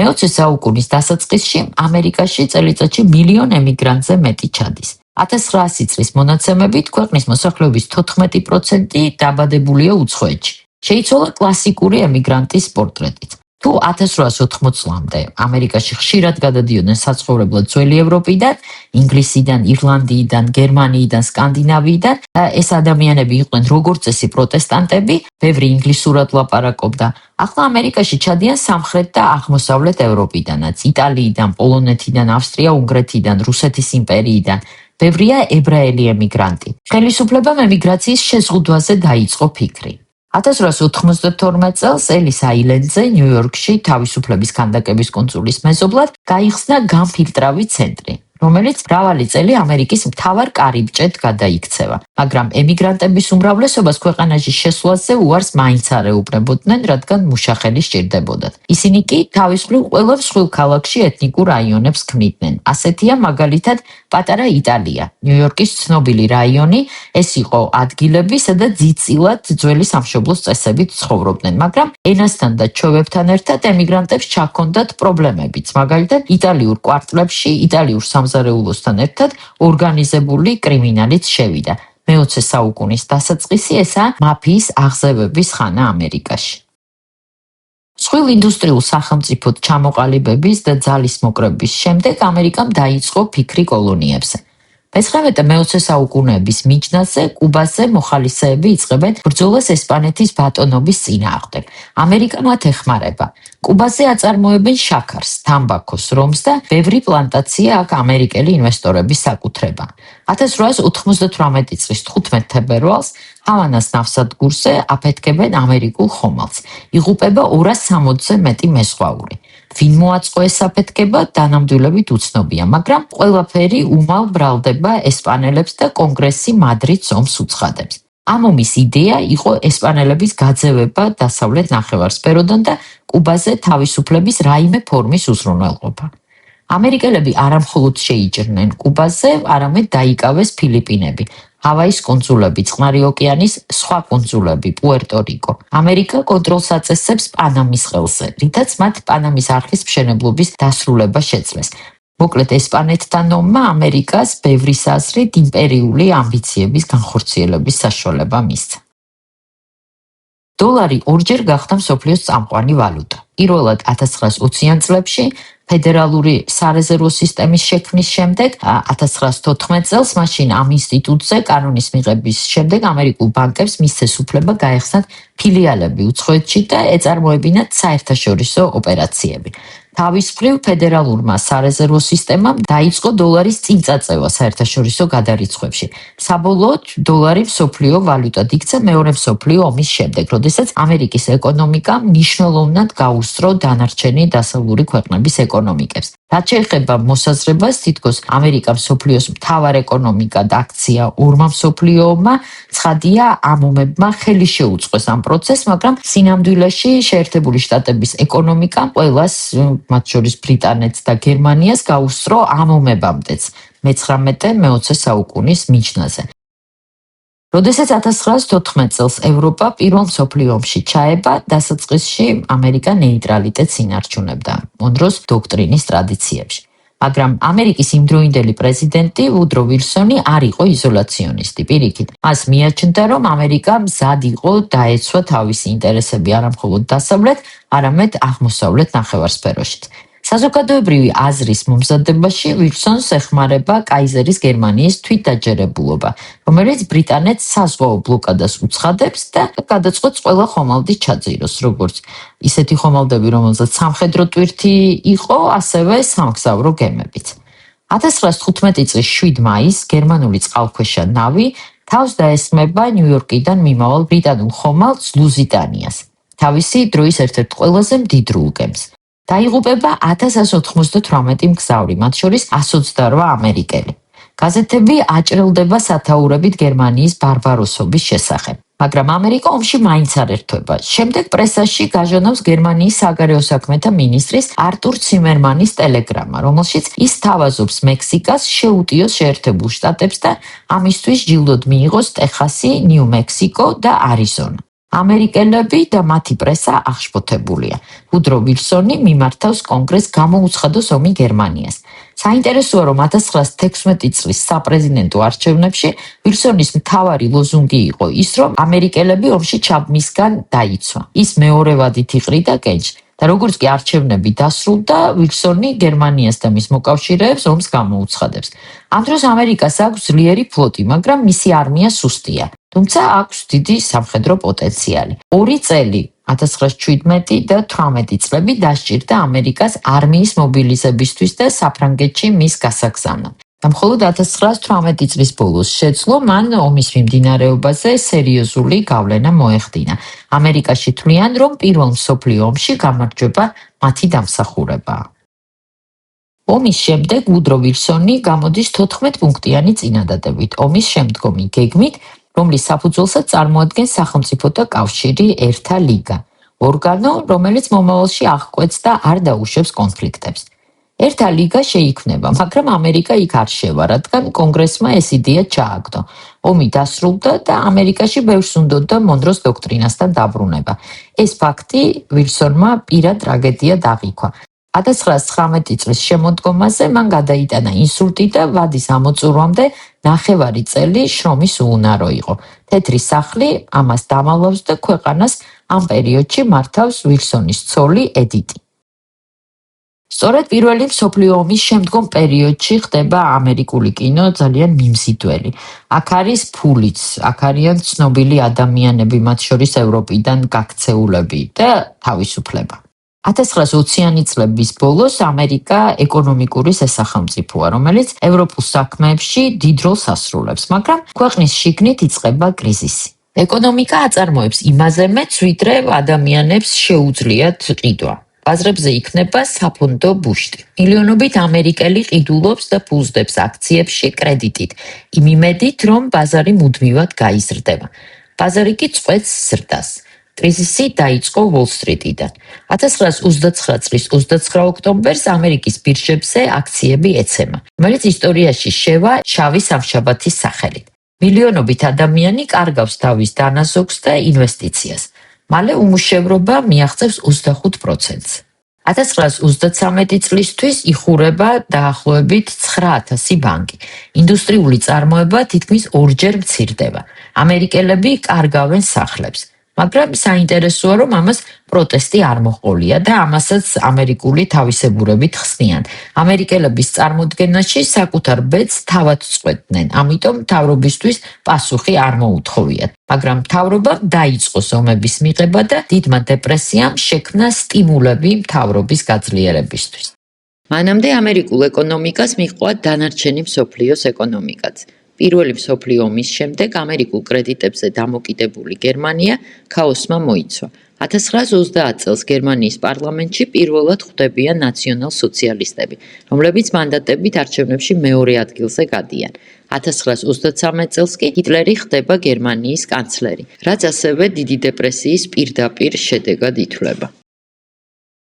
მე-20 საუკუნის დასაწყისში ამერიკაში წელიწადში მილიონ ემიგრანტზე მეტი ჩადის. 1900 წლის მონაცემებით ქვეყნის მოსახლეობის 14% დაბადებულია უცხოეთში. შეიცვალა კლასიკური ემიგრანტის პორტრეტით. თუ 1880 წლამდე ამერიკაში ხშირად გადადიოდნენ საცხოვრებლად ძველი ევროპიდან, ინგლისიდან, ირლანდიიდან, გერმანიიდან, სკანდინავიიდან, ეს ადამიანები იყვნენ როგორც წესი პროტესტანტები, ბევრი ინგლისურად ლაპარაკობდა. ახლა ამერიკაში ჩადიან სამხრეთ და აღმოსავლეთ ევროპიდანაც, იტალიიდან, პოლონეთიდან, ავსტრია-უნგრეთიდან, რუსეთის იმპერიიდან. ბევრია ებრაელი ემიგრანტი. ხელისუფლებამ ემიგრაციის შეზღუდვაზე დაიწყო ფიქრი. 1892 წელს ელის აილენდზე, ნიუ-იორკში, თავისუფლების ქანდაკების კუნძულის მეზობლად გაიხსნა გამფილტრავი ცენტრი, რომელიც მრავალი წელი ამერიკის მთავარ კარიბჭედ გადაიქცევა, მაგრამ ემიგრანტების უმრავლესობას ქვეყანაში შესვლაზე უარს მაინც არ ეუბნებოდნენ, რადგან მუშახელი სჭირდებოდათ. ისინი კი თავის მხრივ ყველა მსხვილ ქალაქში ეთნიკურ რაიონებს ქმნიდნენ. ასეთია მაგალითად პატარა იტალია, ნიუ-იორკის ცნობილი რაიონი, ეს იყო ადგილები, სადაც ძიწილად ძველი სამშობლოს წესებით ცხოვრობდნენ, მაგრამ ენასთან და ჩვევებთან ერთად ემიგრანტებს ჩაქონდათ პრობლემებიც, მაგალითად იტალიურ კვარტლებში იტალიურ სამზარეულოსთან ერთად ორგანიზებული კრიმინალიც შევიდა. მე-20 საუკუნის დასაწყისი ესაა მაფიის აღზევების ხანა ამერიკაში. მსხვილ ინდუსტრიულ სახელმწიფოდ ჩამოყალიბების და ძალის მოკრების შემდეგ ამერიკამ დაიწყო ფიქრი კოლონიებზე. მე-19 საუკუნეების მიჯნაზე კუბაზე მოხალისეები იწყებენ ბრძოლას ესპანეთის ბატონობის წინააღმდეგ. ამერიკა მათ ეხმარება. კუბაზე აწარმოებენ შაქარს, თამბაქოს, რომს და ბევრი პლანტაცია აქ ამერიკელი ინვესტორების საკუთრება. 1898 წლის 15 თებერვალს ჰავანას ნავსადგურზე აფეთქებენ ამერიკულ ხომალდს. იღუპება 260-ზე მეტი მეზღვაური. ვინ მოაწყო ეს აფეთქება, დანამდვილებით უცნობია, მაგრამ ყველაფერი უმალ ბრალდება ესპანელებს და კონგრესი მადრიდს ომს უცხადებს. ამ ომის იდეა იყო ესპანელების გაძევება დასავლეთ ნახევარსფეროდან და კუბაზე თავისუფლების რაიმე ფორმის უზრუნველყოფა. ამერიკელები არამხოლოდ შეიჭრნენ კუბაზე, არამედ დაიკავეს ფილიპინები, ჰავაის კუნძულები, წყნარი ოკეანის სხვა კუნძულები, პუერტო-რიკო. ამერიკა კონტროლს აწესებს პანამის ყელზე, რითაც მათ პანამის არხის მშენებლობის დასრულება შეძლეს. მოკლედ ესპანეთთან ომმა ამერიკას ბევრი საზრით იმპერიული ამბიციების განხორციელების საშუალება მისცა. დოლარი ორჯერ გახდა მსოფლიოს წამყვანი ვალუტა. პირველად 1920-იან წლებში ფედერალური სარეზერვო სისტემის შექმნის შემდეგ 1914 წელს მაშინ ამ ინსტიტუტზე კანონის მიღების შემდეგ ამერიკულ ბანკებს მისცეს უფლება გაეხსნათ ფილიალები უცხოეთში და ეწარმოებინათ საერთაშორისო ოპერაციები. თავის მხრივ ფედერალურმა სარეზერვო სისტემამ დაიწყო დოლარის წინწაწევა საერთაშორისო გადარიცხვებში. საბოლოოდ დოლარი მსოფლიო ვალუტად იქცა მეორე მსოფლიო ომის შემდეგ, როდესაც ამერიკის ეკონომიკამ მნიშვნელოვნად გაუსწრო დანარჩენი დასავლური ქვეყნების ეკონომიკებს. რაც შეეხება მოსაზრებას, თითქოს ამერიკა მსოფლიოს მთავარ ეკონომიკად აქცია ორმა მსოფლიო ომმა, ცხადია ამ ომებმა ხელი შეუწყოს ამ პროცესს, მაგრამ სინამდვილეში შეერთებული შტატების ეკონომიკამ ყველას, მათ შორის ბრიტანეთს და გერმანიას გაუსწრო ამ ომებამდეც მე-19-20 საუკუნის მიჯნაზე. როდესაც 1914 წელს ევროპა პირველ მსოფლიო ომში ჩაება, დასაწყისში ამერიკა ნეიტრალიტეტს ინარჩუნებდა მონროს დოქტრინის ტრადიციებში. მაგრამ ამერიკის იმდროინდელი პრეზიდენტი ვუდრო ვილსონი არ იყო იზოლაციონისტი. პირიქით, მას მიაჩნდა, რომ ამერიკა მზად იყო დაეცვა თავისი ინტერესები არამხოლოდ დასავლეთ, არამედ აღმოსავლეთ ნახევარსფეროშიც. საზოგადოებრივი აზრის მომზადებაში ვილსონს ეხმარება კაიზერის გერმანიის თვითდაჯერებულობა, რომელიც ბრიტანეთს საზღვაო ბლოკადას უცხადებს და გადაწყვეტს ყველა ხომალდი ჩაძიროს, როგორც ისეთი ხომალდები, რომელზეც სამხედრო ტვირთი იყო, ასევე სამგზავრო გემებიც. 1915 წლის 7 მაისს გერმანული წყალქვეშა ნავი თავს დაესხმება ნიუ-იორკიდან მიმავალ ბრიტანულ ხომალდს ლუზიტანიას, თავისი დროის ერთ-ერთ ყველაზე მდიდრ გემს. დაიღუპება 1198 მგზავრი, მათ შორის 128 ამერიკელი. გაზეთები აჭრილდება სათაურებით გერმანიის ბარბაროსობის შესახებ. მაგრამ ამერიკა ომში მაინც არ ერთვება. შემდეგ პრესაში გაჟონავს გერმანიის საგარეო საქმეთა მინისტრის არტურ ციმერმანის ტელეგრამა, რომელშიც ის თავაზობს მექსიკას შეუტიოს შეერთებულ შტატებს და ამისთვის ჯილდოდ მიიღოს ტეხასი, ნიუ-მექსიკო და არიზონა. ამერიკელები და მათი პრესა აღშფოთებულია. ვუდრო ვილსონი მიმართავს კონგრესს გამოუცხადოს ომი გერმანიას. საინტერესოა, რომ 1916 წლის საპრეზიდენტო არჩევნებში ვილსონის მთავარი ლოზუნგი იყო ის, რომ ამერიკელები ომში ჩაბმისგან დაიცვა. ის მეორევადით იყრიდა კენჭს. და როგორც კი არჩევნები დასრულდა, ვილსონი გერმანიას და მის მოკავშირეებს ომს გამოუცხადებს. ამ დროს ამერიკას აქვს ძლიერი ფლოტი, მაგრამ მისი არმია სუსტია. თუმცა აქვს დიდი სამხედრო პოტენციალი. 2 წელი 1917 და 18 წლები დასჭირდა ამერიკას არმიის მობილიზებისთვის და საფრანგეთში მის გასაგზავნად. და მხოლოდ 1918 წლის ბოლოს შეძლო მან ომის მიმდინარეობაზე სერიოზული გავლენა მოეხდინა. ამერიკაში თვლიან, რომ პირველ მსოფლიო ომში გამარჯვება მათი დამსახურებაა. ომის შემდეგ ვუდრო ვილსონი გამოდის 14 პუნქტიანი წინადადებით, ომის შემდგომი გეგმით, რომლის საფუძველსაც წარმოადგენს სახელმწიფოთა კავშირი ერთა ლიგა, ორგანო, რომელიც მომავალში აღკვეთს და არ დაუშვებს კონფლიქტებს. ერთა ლიგა შეიქმნება, მაგრამ ამერიკა იქ არ შევა, რადგან კონგრესმა ეს იდეა ჩააგდო. ომი დასრულდა და ამერიკაში ბევრს უნდოდა მონროს დოქტრინასთან დაბრუნება. ეს ფაქტი ვილსონმა პირად ტრაგედიად აღიქვა. 1919 წლის შემოდგომაზე მან გადაიტანა ინსულტი და ვადის ამოწურვამდე 9 წელი შრომის უუნარო იყო. თეთრი სახლი ამას დამალავს და ქვეყანას ამ პერიოდში მართავს ვილსონის ცოლი ედიტი. სწორედ პირველი მსოფლიო ომის შემდგომ პერიოდში ხდება ამერიკული კინო ძალიან მიმზიდველი. აქ არის ფულიც, აქ არიან ცნობილი ადამიანები, მათ შორის ევროპიდან გაქცეულები და თავისუფლება. 1920-იანი წლების ბოლოს ამერიკა ეკონომიკური სასახელმწიფოა, რომელიც ევროპულ საქმეებში დიდ როლს ასრულებს, მაგრამ ქვეყნის შიგნით იწყება კრიზისი. ეკონომიკა აწარმოებს იმაზე მეტს, ვიდრე ადამიანებს შეუძლიათ ყიდვა. ბაზრებზე იქნება საფონდო ბუშტი. მილიონობით ამერიკელი ყიდულობს და ფულზდებს აქციებში კრედიტით, იმ იმედით, რომ ბაზარი მუდმივად გაიზრდება. ბაზარი კი წყვეტს ზრდას. კრიზისი დაიწყო უოლ-სტრიტიდან. 1929 წლის 29 ოქტომბერს ამერიკის ბირჟებზე აქციები ეცემა, რომელიც ისტორიაში შევა შავი სამშაბათის სახელით. მილიონობით ადამიანი კარგავს თავის დანაზოგს და ინვესტიციას. მალე უმუშევრობა მიაღწევს 25%-ს. 1933 წლისთვის იხურება დაახლოებით 9000 ბანკი. ინდუსტრიული წარმოება თითქმის ორჯერ მცირდება. ამერიკელები კარგავენ სახლებს. მაგრამ საინტერესოა, რომ ამას პროტესტი არ მოჰყოლია და ამასაც ამერიკული თავისებურებით ხსნიან. ამერიკელების წარმოდგენაში საკუთარ ბედს თავად წყვეტდნენ, ამიტომ მთავრობისთვის პასუხი არ მოუთხოვიათ. მაგრამ მთავრობამ დაიწყო ომების მიღება და დიდმა დეპრესიამ შექმნა სტიმულები მთავრობის გაძლიერებისთვის. მანამდე ამერიკულ ეკონომიკას მიჰყვა დანარჩენი მსოფლიოს ეკონომიკაც. პირველი მსოფლიო ომის შემდეგ ამერიკულ კრედიტებზე დამოკიდებული გერმანია ქაოსმა მოიცვა. 1930 წელს გერმანიის პარლამენტში პირველად ხვდებიან ნაციონალ-სოციალისტები, რომლებიც მანდატებით არჩევნებში მეორე ადგილზე გადიან. 1933 წელს კი ჰიტლერი ხდება გერმანიის კანცლერი, რაც ასევე დიდი დეპრესიის პირდაპირ შედეგად ითვლება.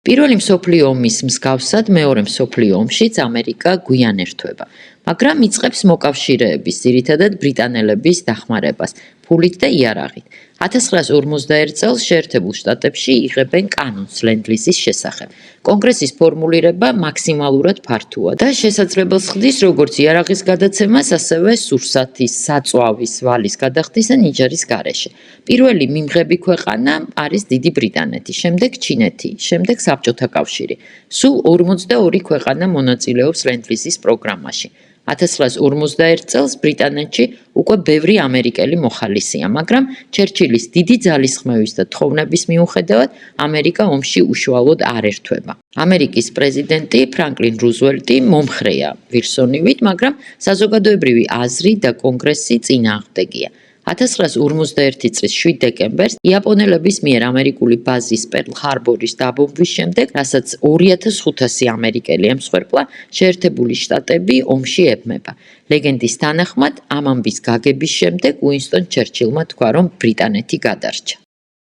პირველი მსოფლიო ომის მსგავსად მეორე მსოფლიო ომშიც ამერიკა გვიან ერთვება, მაგრამ იწყებს მოკავშირეების, ძირითადად ბრიტანელების დახმარებას, ფულით და იარაღით. 1951 წელს შეერთებულ შტატებში იღებენ კანონს ლენდ-ლიზის შესახებ. კონგრესის ფორმულირება მაქსიმალურად ფართოა და შესაძლებელს ხდის როგორც იარაღის გადაცემას, ასევე სურსათის, საწვავის, ვალის გადახდის და ნიჭერის გარეშე. პირველი მიმღები ქვეყანა არის დიდი ბრიტანეთი, შემდეგ ჩინეთი, შემდეგ საბჭოთა კავშირი. სულ 42 ქვეყანა მონაწილეობს ლენდ-ლიზის პროგრამაში. 1951 წელს ბრიტანეთში უკვე ბევრი ამერიკელი მოხალისეა, მაგრამ ჩერჩილის დიდი ძალისხმევის და თხოვნების მიუხედავად ამერიკა ომში უშუალოდ არ ერთვება. ამერიკის პრეზიდენტი ფრანკლინ რუზველტი მომხრეა ვილსონივით, მაგრამ საზოგადოებრივი აზრი და კონგრესი წინააღმდეგია. 1951 წლის 7 დეკემბერს იაპონელების მიერ ამერიკული ბაზის პერლ-ჰარბორის დაბომბვის შემდეგ, რასაც 2500 ამერიკელი ემსხვერპლა, შეერთებული შტატები ომში ებმება. ლეგენდის თანახმად, ამ ამბის გაგების შემდეგ უინსტონ ჩერჩილმა თქვა, რომ ბრიტანეთი გადარჩა.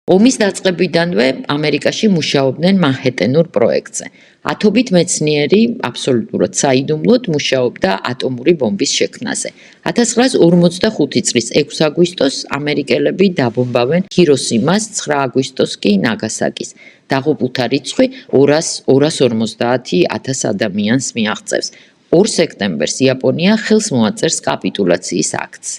ომის დაწყებიდანვე ამერიკაში მუშაობდნენ მანჰეტენურ პროექტზე. ათობით მეცნიერი აბსოლუტურად საიდუმლოდ მუშაობდა ატომური ბომბის შექმნაზე. 1945 წლის 6 აგვისტოს ამერიკელები დაბომბავენ ჰიროსიმას, 9 აგვისტოს კი ნაგასაკის. დაღუპულთა რიცხვი 250,000 ადამიანს მიაღწევს. 2 სექტემბერს იაპონია ხელს მოაწერს კაპიტულაციის აქტს.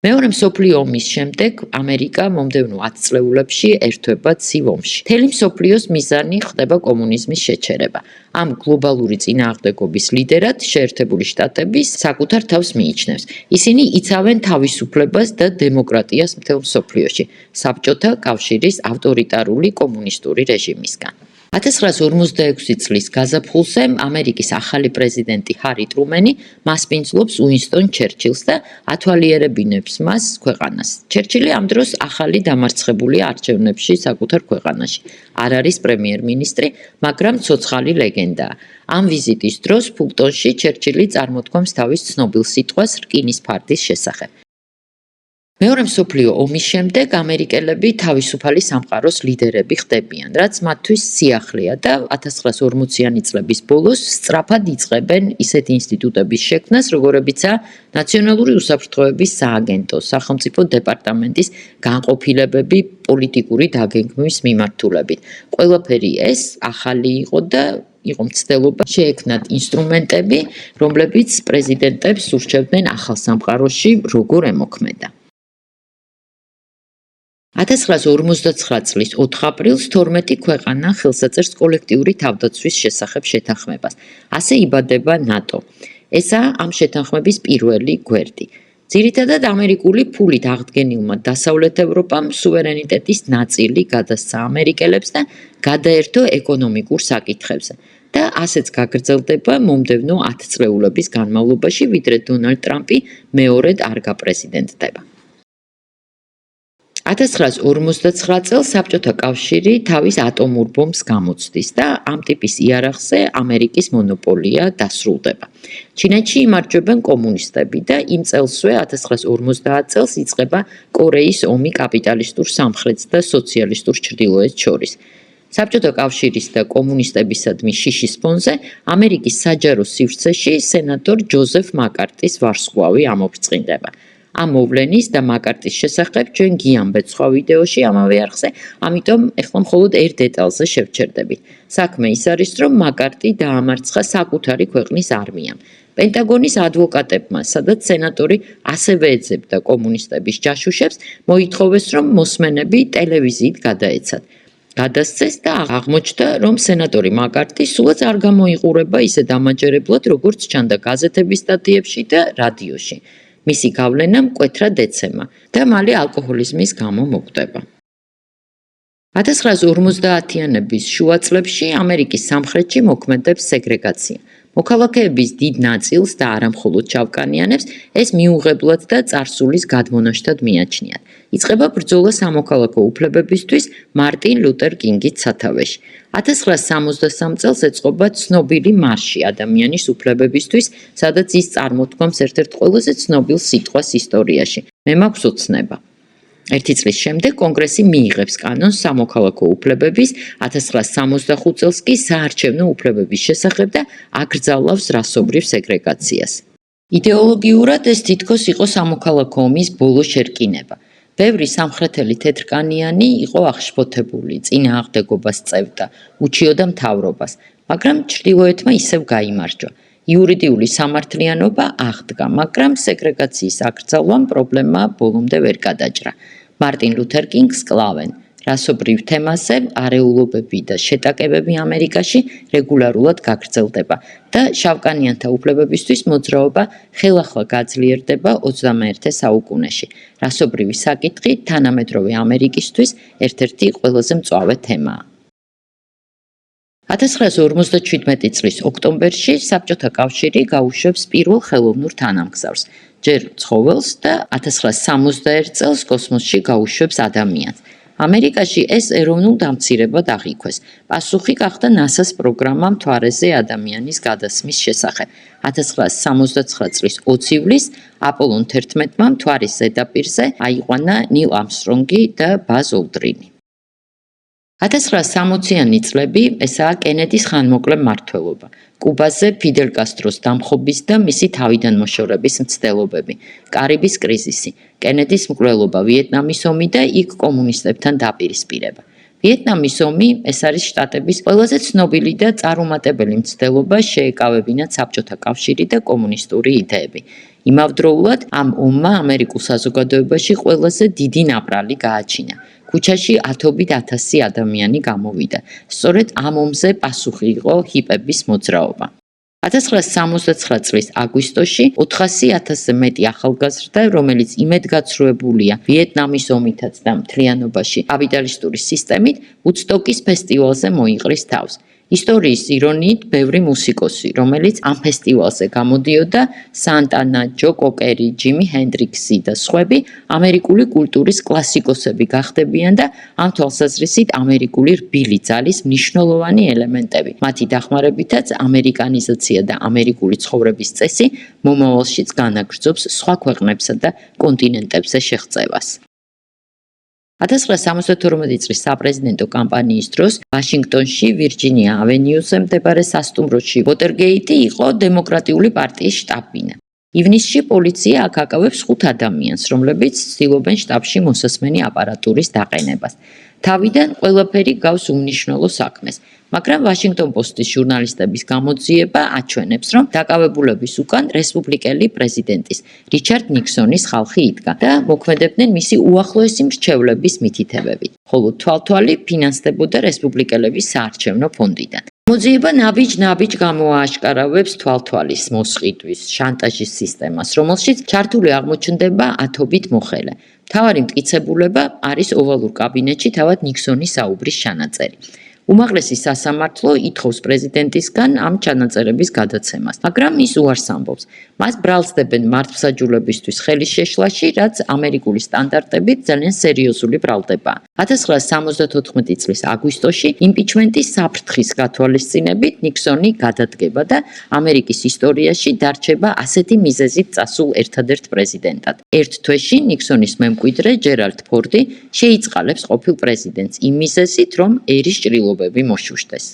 მეორე მსოფლიო ომის შემდეგ ამერიკა მომდევნო 10 წლეულებში ერთვება ცივ ომში. მთელი მსოფლიოს მიზანი ხდება კომუნიზმის შეჩერება. ამ გლობალური წინააღმდეგობის ლიდერად შეერთებული შტატები საკუთარ თავს მიიჩნევს. ისინი იცავენ თავისუფლებას და დემოკრატიას მთელ მსოფლიოში, საბჭოთა კავშირის ავტორიტარული კომუნისტური რეჟიმისგან. 1946 წლის გაზაფხულზე ამერიკის ახალი პრეზიდენტი ჰარი ტრუმენი მასპინძლობს უინსტონ ჩერჩილს და ათვალიერებინებს მას ქვეყანას. ჩერჩილი ამ დროს ახალი დამარცხებულია არჩევნებში საკუთარ ქვეყანაში. არ არის პრემიერ-მინისტრი, მაგრამ ცოცხალი ლეგენდაა. ამ ვიზიტის დროს ფულტონში ჩერჩილი წარმოთქვამს თავის ცნობილ სიტყვას რკინის ფარდის შესახებ. მეორე მსოფლიო ომის შემდეგ ამერიკელები თავისუფალი სამყაროს ლიდერები ხდებიან, რაც მათთვის სიახლეა და 1940-იანი წლების ბოლოს სწრაფად იწყებენ ისეთ ინსტიტუტების შექმნას, როგორებიცაა ნაციონალური უსაფრთხოების სააგენტო, სახელმწიფო დეპარტამენტის განყოფილებები პოლიტიკური დაგეგმვის მიმართულებით. ყველაფერი ეს ახალი იყო და იყო მცდელობა შეექმნათ ინსტრუმენტები, რომლებიც პრეზიდენტებს ურჩევდნენ ახალ სამყაროში როგორ ემოქმედა. 1959 წლის 4 აპრილს 12 ქვეყანა ხელს აწერს კოლექტიური თავდაცვის შესახებ შეთანხმებას. ასე იბადება ნატო. ესაა ამ შეთანხმების პირველი გვერდი. ძირითადად ამერიკული ფულით აღდგენილმა დასავლეთ ევროპამ სუვერენიტეტის ნაწილი გადასცა ამერიკელებს და გადაერთო ეკონომიკურ საკითხებზე. და ასეც გაგრძელდება მომდევნო 10 წლეულების განმავლობაში, ვიდრე დონალდ ტრამპი მეორედ არ გაპრეზიდენტდება. 1959 წელს საბჭოთა კავშირი თავის ატომურ ბომბს გამოცდის და ამ ტიპის იარაღზე ამერიკის მონოპოლია დასრულდება. ჩინეთში იმარჯვებენ კომუნისტები და იმ წელსვე 1950 წელს იწყება კორეის ომი კაპიტალისტურ სამხრეთს და სოციალისტურ ჩრდილოეთს შორის. საბჭოთა კავშირის და კომუნისტებისადმი შიშის ფონზე ამერიკის საჯარო სივრცეში სენატორ ჯოზეფ მაკარტის ვარსკვლავი ამობრწყინდება. ამ მოვლენის და მაკარტის შესახებ ჩვენ გიამბეთ სხვა ვიდეოში ამავე არხზე, ამიტომ ეხლა მხოლოდ ერთ დეტალზე შევჩერდებით. საქმე ის არის, რომ მაკარტი დაამარცხა საკუთარი ქვეყნის არმიამ. პენტაგონის ადვოკატებმა, სადაც სენატორი ასევე ეძებდა კომუნისტების ჯაშუშებს, მოითხოვეს, რომ მოსმენები ტელევიზიით გადაეცათ. გადასცეს და აღმოჩნდა, რომ სენატორი მაკარტი სულაც არ გამოიყურება ისე დამაჯერებლად, როგორც ჩანდა გაზეთების სტატიებში და რადიოში. მისი გავლენა მკვეთრად ეცემა და მალე ალკოჰოლიზმის გამო მოკვდება. 1950-იანების შუა წლებში ამერიკის სამხრეთში მოქმედებს სეგრეგაცია. მოქალაქეების დიდ ნაწილს და არა მხოლოდ ჩავკანიანებს ეს მიუღებლად და წარსულის გადმონაშთად მიაჩნიათ. იწყება ბრძოლა სამოქალაქო უფლებებისთვის მარტინ ლუტერ კინგის სათავეში. 1963 წელს ეწყობა ცნობილი მარში ადამიანის უფლებებისთვის, სადაც ის წარმოთქვამს ერთ-ერთ ყველაზე ცნობილ სიტყვას ისტორიაში. მე მაქვს ოცნება. ერთი წლის შემდეგ კონგრესი მიიღებს კანონს სამოქალაქო უფლებების, 1965 წელს კი საარჩევნო უფლებების შესახებ და აკრძალავს რასობრივ სეგრეგაციას. იდეოლოგიურად ეს თითქოს იყო სამოქალაქო ომის ბოლო შერკინება. ბევრი სამხრეთელი თეთრკანიანი იყო აღშფოთებული, წინააღმდეგობას წევდა, უჩიოდა მთავრობას, მაგრამ ჩრდილოეთმა ისევ გაიმარჯვა. იურიდიული სამართლიანობა აღდგა, მაგრამ სეგრეგაციის აკრძალვამ პრობლემა ბოლომდე ვერ გადაჭრა. მარტინ ლუთერ კინგს კლავენ. რასობრივ თემაზე არეულობები და შეტაკებები ამერიკაში რეგულარულად გაგრძელდება და შავკანიანთა უფლებებისთვის მოძრაობა ხელახლა გაძლიერდება 21 საუკუნეში. რასობრივი საკითხი თანამედროვე ამერიკისთვის ერთ-ერთი ყველაზე მწვავე თემაა. 1957 წლის ოქტომბერში საბჭოთა კავშირი გაუშვებს პირველ ხელოვნურ თანამგზავრს, ჯერ ცხოველს და 1961 წელს კოსმოსში გაუშვებს ადამიანს. ამერიკაში ეს ეროვნულ დამცირებად აღიქვეს. პასუხი გახდა NASA-ს პროგრამა მთვარეზე ადამიანის გადასმის შესახებ. 1969 წლის 20 ივლისს აპოლონ 11-მა მთვარის ზედაპირზე აიყვანა ნილ ამსტრონგი და ბაზ ოლდრინი. 1960-იანი წლები ესაა კენედის ხანმოკლე მმართველობა. კუბაზე ფიდელ კასტროს დამხობის და მისი თავიდან მოშორების მცდელობები, კარიბის კრიზისი, კენედის მკვლელობა ვიეტნამის ომი და იქ კომუნისტებთან დაპირისპირება. ვიეტნამის ომი ეს არის შტატების ყველაზე ცნობილი და წარუმატებელი მცდელობა შეეკავებინათ საბჭოთა კავშირი და კომუნისტური იდეები. იმავდროულად ამ ომმა ამერიკულ საზოგადოებაში ყველაზე დიდი ნაპრალი გააჩინა. ქუჩაში ათობით ათასი ადამიანი გამოვიდა. სწორედ ამ ომზე პასუხი იყო ჰიპების მოძრაობა. 1969 წლის აგვისტოში 400,000-ზე მეტი ახალგაზრდა, რომელიც იმედგაცრუებულია ვიეტნამის ომითაც და მთლიანობაში კაპიტალისტური სისტემით, ვუდსტოკის ფესტივალზე მოიყრის თავს. ისტორიის ირონიით, ბევრი მუსიკოსი, რომელიც ამ ფესტივალზე გამოდიოდა, სანტანა, ჯო კოკერი, ჯიმი ჰენდრიქსი და სხვები, ამერიკული კულტურის კლასიკოსები გახდებიან და ამ თვალსაზრისით ამერიკული რბილი ძალის მნიშვნელოვანი ელემენტები. მათი დახმარებითაც ამერიკანიზაცია და ამერიკული ცხოვრების წესი მომავალშიც განაგრძობს სხვა ქვეყნებსა და კონტინენტებზე შეღწევას. 1972 წლის საპრეზიდენტო კამპანიის დროს ვაშინგტონში, ვირჯინია ავენიუზე მდებარე სასტუმროში ვოტერგეიტი იყო დემოკრატიული პარტიის შტაბ-ბინა. ივნისში პოლიცია აქ აკავებს 5 ადამიანს, რომლებიც ცდილობენ შტაბში მოსასმენი აპარატურის დაყენებას. თავიდან ყველაფერი გავს უმნიშვნელო საქმეს, მაგრამ ვაშინგტონ პოსტის ჟურნალისტების გამოძიება აჩვენებს, რომ დაკავებულების უკან რესპუბლიკელი პრეზიდენტის რიჩარდ ნიქსონის ხალხი იდგა და მოქმედებდნენ მისი უახლოესი მრჩევლების მითითებებით, ხოლო თვალთვალი ფინანსდებოდა რესპუბლიკელების საარჩევნო ფონდიდან. გამოძიება ნაბიჯ-ნაბიჯ გამოააშკარავებს თვალთვალის, მოსყიდვის, შანტაჟის სისტემას, რომელშიც ჩართული აღმოჩნდება ათობით მოხელე. მთავარი მტკიცებულება არის ოვალურ კაბინეტში თავად ნიქსონის საუბრის ჩანაწერი. უმაღლესი სასამართლო ითხოვს პრეზიდენტისგან ამ ჩანაწერების გადაცემას, მაგრამ ის უარს ამბობს. მას ბრალსდებენ მართლმსაჯულებისთვის ხელის შეშლაში, რაც ამერიკული სტანდარტებით ძალიან სერიოზული ბრალდებაა. 1974 წლის აგვისტოში იმპიჩმენტის საფრთხის გათვალისწინებით ნიქსონი გადადგება და ამერიკის ისტორიაში დარჩება ასეთი მიზეზით წასულ ერთადერთ პრეზიდენტად. ერთ თვეში ნიქსონის მემკვიდრე ჯერალდ ფორდი შეიწყალებს ყოფილ პრეზიდენტს იმ მიზეზით, რომ ერის ჭრილობები მოშუშტეს.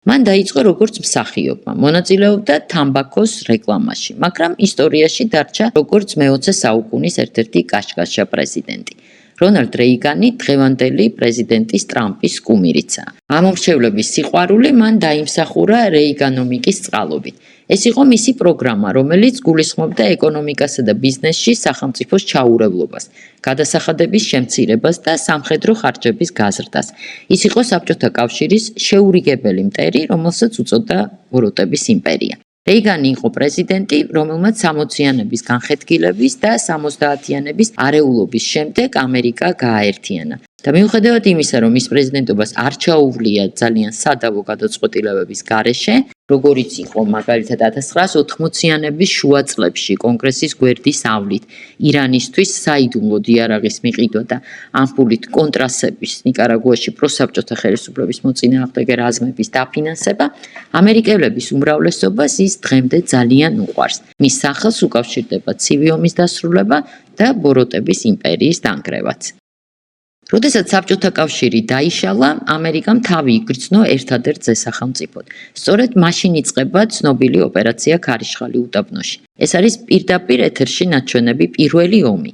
მან დაიწყო როგორც მსახიობმა, მონაწილეობდა თამბაქოს რეკლამაში, მაგრამ ისტორიაში დარჩა როგორც მე-20 საუკუნის ერთ-ერთი კაშკაშა პრეზიდენტი. რონალდ რეიგანი დღევანდელი პრეზიდენტის ტრამპის კუმირიცაა. ამომრჩევლების სიყვარული მან დაიმსახურა რეიგანომიკის წყალობით. ეს იყო მისი პროგრამა, რომელიც გულისხმობდა ეკონომიკასა და ბიზნესში სახელმწიფოს ჩაურევლობას, გადასახადების შემცირებას და სამხედრო ხარჯების გაზრდას. ის იყო საბჭოთა კავშირის შეურიგებელი მტერი, რომელსაც უწოდა ბოროტების იმპერია. რეიგანი იყო პრეზიდენტი, რომელმაც 60-იანების განხეთქილების და 70-იანების არეულობის შემდეგ ამერიკა გააერთიანა. და მიუხედავად იმისა, რომ მის პრეზიდენტობას არ ჩაუვლია ძალიან სადავო გადაწყვეტილებების გარეშე, როგორიც იყო მაგალითად 1980-იანების შუა წლებში კონგრესის გვერდის ავლით, ირანისთვის საიდუმლო იარაღის მიყიდვა და ამპულით კონტრასების ნიკარაგუაში პროსაბჭოთა ხელისუფლების მოწინააღმდეგე რაზმების დაფინანსება, ამერიკელების უმრავლესობას ის დღემდე ძალიან უყვარს. მის სახელს უკავშირდება ცივი ომის დასრულება და ბოროტების იმპერიის დანგრევაც. როდესაც საბჭოთა კავშირი დაიშალა, ამერიკამ თავი იგრძნო ერთადერთ ზესახელმწიფოდ. სწორედ მაშინ იწყება ცნობილი ოპერაცია ქარიშხალი უდაბნოში. ეს არის პირდაპირ ეთერში ნაჩვენები პირველი ომი.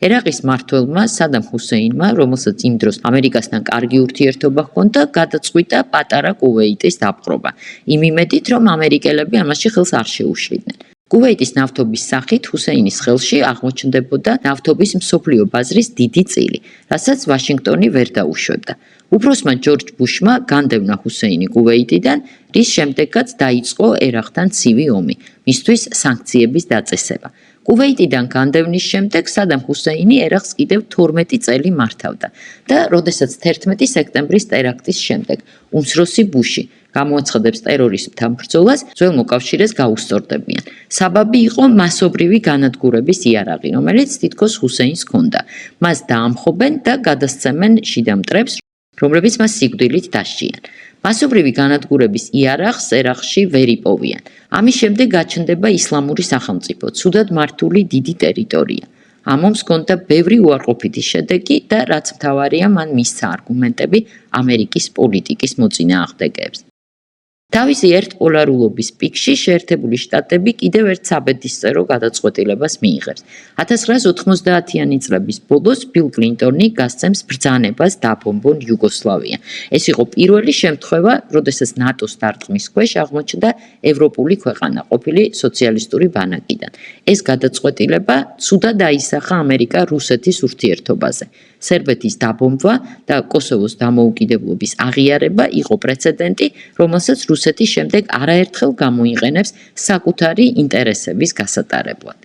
ერაყის მმართველმა სადამ ჰუსეინმა, რომელსაც იმ დროს ამერიკასთან კარგი ურთიერთობა ჰქონდა, გადაწყვიტა პატარა კუვეიტის დაპყრობა. იმ იმედით, რომ ამერიკელები ამაში ხელს არ შეუშლიდნენ. კუვეიტის ნავთობის სახით ჰუსეინის ხელში აღმოჩნდებოდა ნავთობის მსოფლიო ბაზრის დიდი წილი, რასაც ვაშინგტონი ვერ დაუშვებდა. უფროსმა ჯორჯ ბუშმა განდევნა ჰუსეინი კუვეიტიდან, რის შემდეგაც დაიწყო ერაყთან ცივი ომი, მისთვის სანქციების დაწესება. კუვეიტიდან განდევნის შემდეგ სადამ ჰუსეინი ერაყს კიდევ 12 წელი მართავდა და როდესაც 11 სექტემბრის ტერაქტის შემდეგ უმცროსი ბუში გამოაცხადებს ტერორიზმთა ბრძოლას, ძველ მოკავშირეს გაუსწორდებიან. საბაბი იყო მასობრივი განადგურების იარაღი, რომელიც თითქოს ჰუსეინს ჰქონდა. მას დაამხობენ და გადასცემენ შიდა მტრებს, რომლებიც მას სიკვდილით დასჯიან. მასობრივი განადგურების იარაღს ერაყში ვერ იპოვიან. ამის შემდეგ გაჩნდება ისლამური სახელმწიფო, ცუდად მართული დიდი ტერიტორია. ამ ომს ჰქონდა ბევრი უარყოფითი შედეგი და რაც მთავარია, მან მისცა არგუმენტები ამერიკის პოლიტიკის მოწინააღმდეგეებს. თავისი ერთპოლარულობის პიკში შეერთებული შტატები კიდევ ერთ საბედისწერო გადაწყვეტილებას მიიღებს. 1990-იანი წლების ბოლოს ბილ კლინტონი გასცემს ბრძანებას დაბომბონ იუგოსლავია. ეს იყო პირველი შემთხვევა, როდესაც ნატოს დარტყმის ქვეშ აღმოჩნდა ევროპული ქვეყანა, ყოფილი სოციალისტური ბანაკიდან. ეს გადაწყვეტილება ცუდად აისახა ამერიკა-რუსეთის ურთიერთობაზე. სერბეთის დაბომბვა და კოსოვოს დამოუკიდებლობის აღიარება იყო პრეცედენტი, რომელსაც რუსეთი რუსეთის შემდეგ არაერთხელ გამოიყენებს საკუთარი ინტერესების გასატარებლად.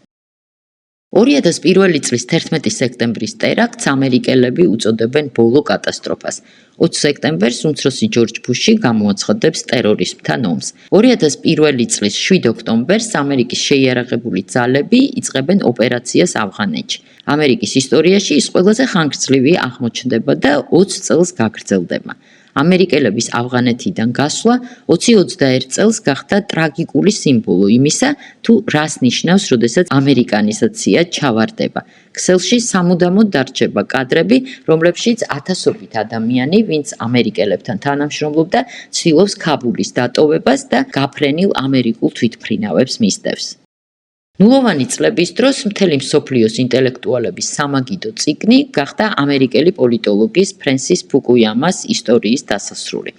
2001 წლის 11 სექტემბრის ტერაქტს ამერიკელები უწოდებენ ბოლო კატასტროფას. 20 სექტემბერს უმცროსი ჯორჯ ბუში გამოაცხადებს ტერორიზმთან ომს. 2001 წლის 7 ოქტომბერს ამერიკის შეიარაღებული ძალები იწყებენ ოპერაციას ავღანეთში. ამერიკის ისტორიაში ის ყველაზე ხანგრძლივი აღმოჩნდება და 20 წელს გაგრძელდება. ამერიკელების ავღანეთიდან გასვლა 20-21 წელს გახდა ტრაგიკული სიმბოლო იმისა, თუ რას ნიშნავს, როდესაც ამერიკანიზაცია ჩავარდება. ქსელში სამუდამოდ დარჩება კადრები, რომლებშიც ათასობით ადამიანი, ვინც ამერიკელებთან თანამშრომლობდა, ცდილობს ქაბულის დატოვებას და გაფრენილ ამერიკულ თვითმფრინავებს მისდევს. ნულოვანი წლების დროს მთელი მსოფლიოს ინტელექტუალების სამაგიდო წიგნი გახდა ამერიკელი პოლიტოლოგის ფრენსის ფუკუიამას ისტორიის დასასრული.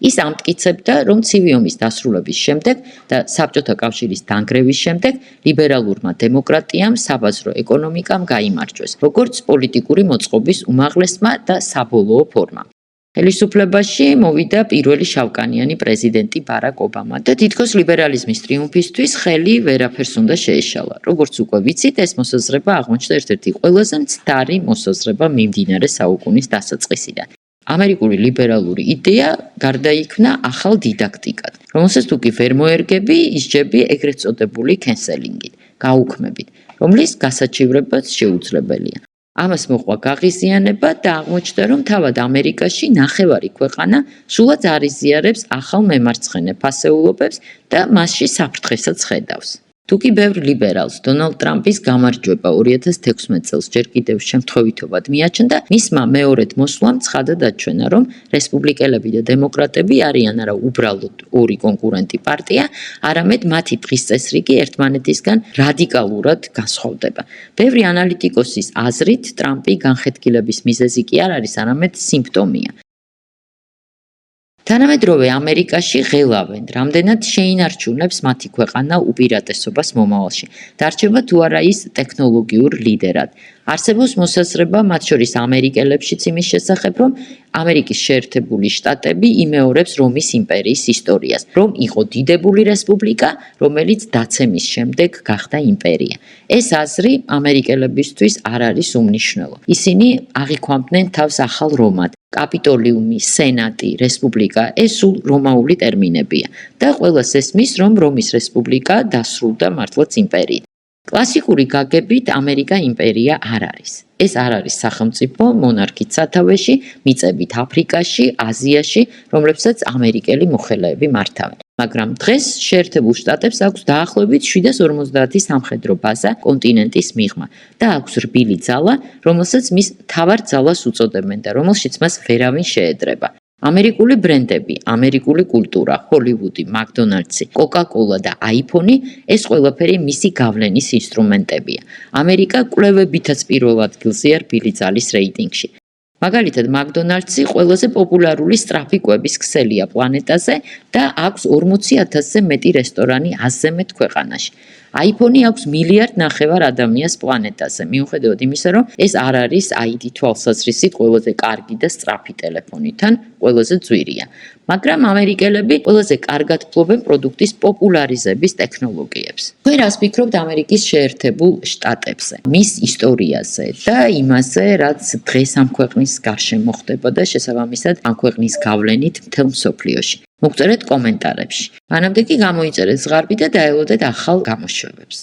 ის ამტკიცებდა, რომ ცივი ომის დასრულების შემდეგ და საბჭოთა კავშირის დანგრევის შემდეგ ლიბერალურმა დემოკრატიამ საბაზრო ეკონომიკამ გაიმარჯვეს, როგორც პოლიტიკური მოწყობის უმაღლესმა და საბოლოო ფორმამ. ხელისუფლებაში მოვიდა პირველი შავკანიანი პრეზიდენტი ბარაკ ობამა და თითქოს ლიბერალიზმის ტრიუმფისთვის ხელი ვერაფერს უნდა შეეშალა. როგორც უკვე ვიცით, ეს მოსაზრება აღმოჩნდა ერთ-ერთი ყველაზე მცდარი მოსაზრება მიმდინარე საუკუნის დასაწყისიდან. ამერიკული ლიბერალური იდეა გარდაიქმნა ახალ დიდაქტიკად, რომელსაც თუ კი ვერ მოერგები, ისჯები ეგრეთ წოდებული კენსელინგით, გაუქმებით, რომლის გასაჩივრებაც შეუძლებელია. ამას მოყვა გაღიზიანება და აღმოჩნდა, რომ თავად ამერიკაში ნახევარი ქვეყანა სულაც არ იზიარებს ახალ მემარცხენე ფასეულობებს და მასში საფრთხესაც ხედავს. თუკი ბევრ ლიბერალს დონალდ ტრამპის გამარჯვება 2016 წელს ჯერ კიდევ შემთხვევითობად მიაჩნდა, მისმა მეორედ მოსვლამ ცხადად დაჩვენა, რომ რესპუბლიკელები და დემოკრატები არიან არა უბრალოდ ორი კონკურენტი პარტია, არამედ მათი დღის წესრიგი ერთმანეთისგან რადიკალურად განსხვავდება. ბევრი ანალიტიკოსის აზრით, ტრამპი განხეთქილების მიზეზი კი არ არის, არამედ სიმპტომია. თანამედროვე ამერიკაში ღელავენ, რამდენად შეინარჩუნებს მათი ქვეყანა უპირატესობას მომავალში. დარჩება თუ არა ის ტექნოლოგიურ ლიდერად. არსებობს მოსაზრება, მათ შორის ამერიკელებშიც იმის შესახებ, რომ ამერიკის შეერთებული შტატები იმეორებს რომის იმპერიის ისტორიას, რომ იყო დიდებული რესპუბლიკა, რომელიც დაცემის შემდეგ გახდა იმპერია. ეს აზრი ამერიკელებისთვის არ არის უმნიშვნელო. ისინი აღიქვამდნენ თავს ახალ რომად. კაპიტოლიუმი, სენატი, რესპუბლიკა, ეს სულ რომაული ტერმინებია და ყველას ესმის, რომ რომის რესპუბლიკა დასრულდა მართლაც იმპერიით. კლასიკური გაგებით ამერიკა იმპერია არ არის. ეს არ არის სახელმწიფო მონარქით სათავეში, მიწებით აფრიკაში, აზიაში, რომლებსაც ამერიკელი მოხელეები მართავენ. მაგრამ დღეს შეერთებულ შტატებს აქვს დაახლოებით 750 სამხედრო ბაზა კონტინენტის მიღმა და აქვს რბილი ძალა, რომელსაც მის მთავარ ძალას უწოდებენ და რომელშიც მას ვერავინ შეედრება. ამერიკული ბრენდები, ამერიკული კულტურა, ჰოლივუდი, მაკდონალდსი, კოკა-კოლა და აიფონი, ეს ყველაფერი მისი გავლენის ინსტრუმენტებია. ამერიკა კვლევებითაც პირველ ადგილზეა რბილი ძალის რეიტინგში. მაგალითად, მაკდონალდსი ყველაზე პოპულარული სწრაფი კვების ქსელია პლანეტაზე და აქვს 40,000-ზე მეტი რესტორანი 100-ზე მეტ ქვეყანაში. აიფონი აქვს 1,5 მილიარდ ადამიანს პლანეტაზე, მიუხედავად იმისა, რომ ეს არ არის ID თვალსაზრისით ყველაზე კარგი და სწრაფი ტელეფონი, თან ყველაზე ძვირია. მაგრამ ამერიკელები ყველაზე კარგად ფლობენ პროდუქტის პოპულარიზების ტექნოლოგიებს. თქვენ რას ფიქრობთ ამერიკის შეერთებულ შტატებზე, მის ისტორიაზე და იმაზე, რაც დღეს ამ ქვეყნის გარშემო ხდება და შესაბამისად ამ ქვეყნის გავლენით მთელ მსოფლიოში? მოგწერეთ კომენტარებში. მანამდე კი გამოიწერეთ ზღარბი და დაელოდეთ ახალ გამოშვებებს.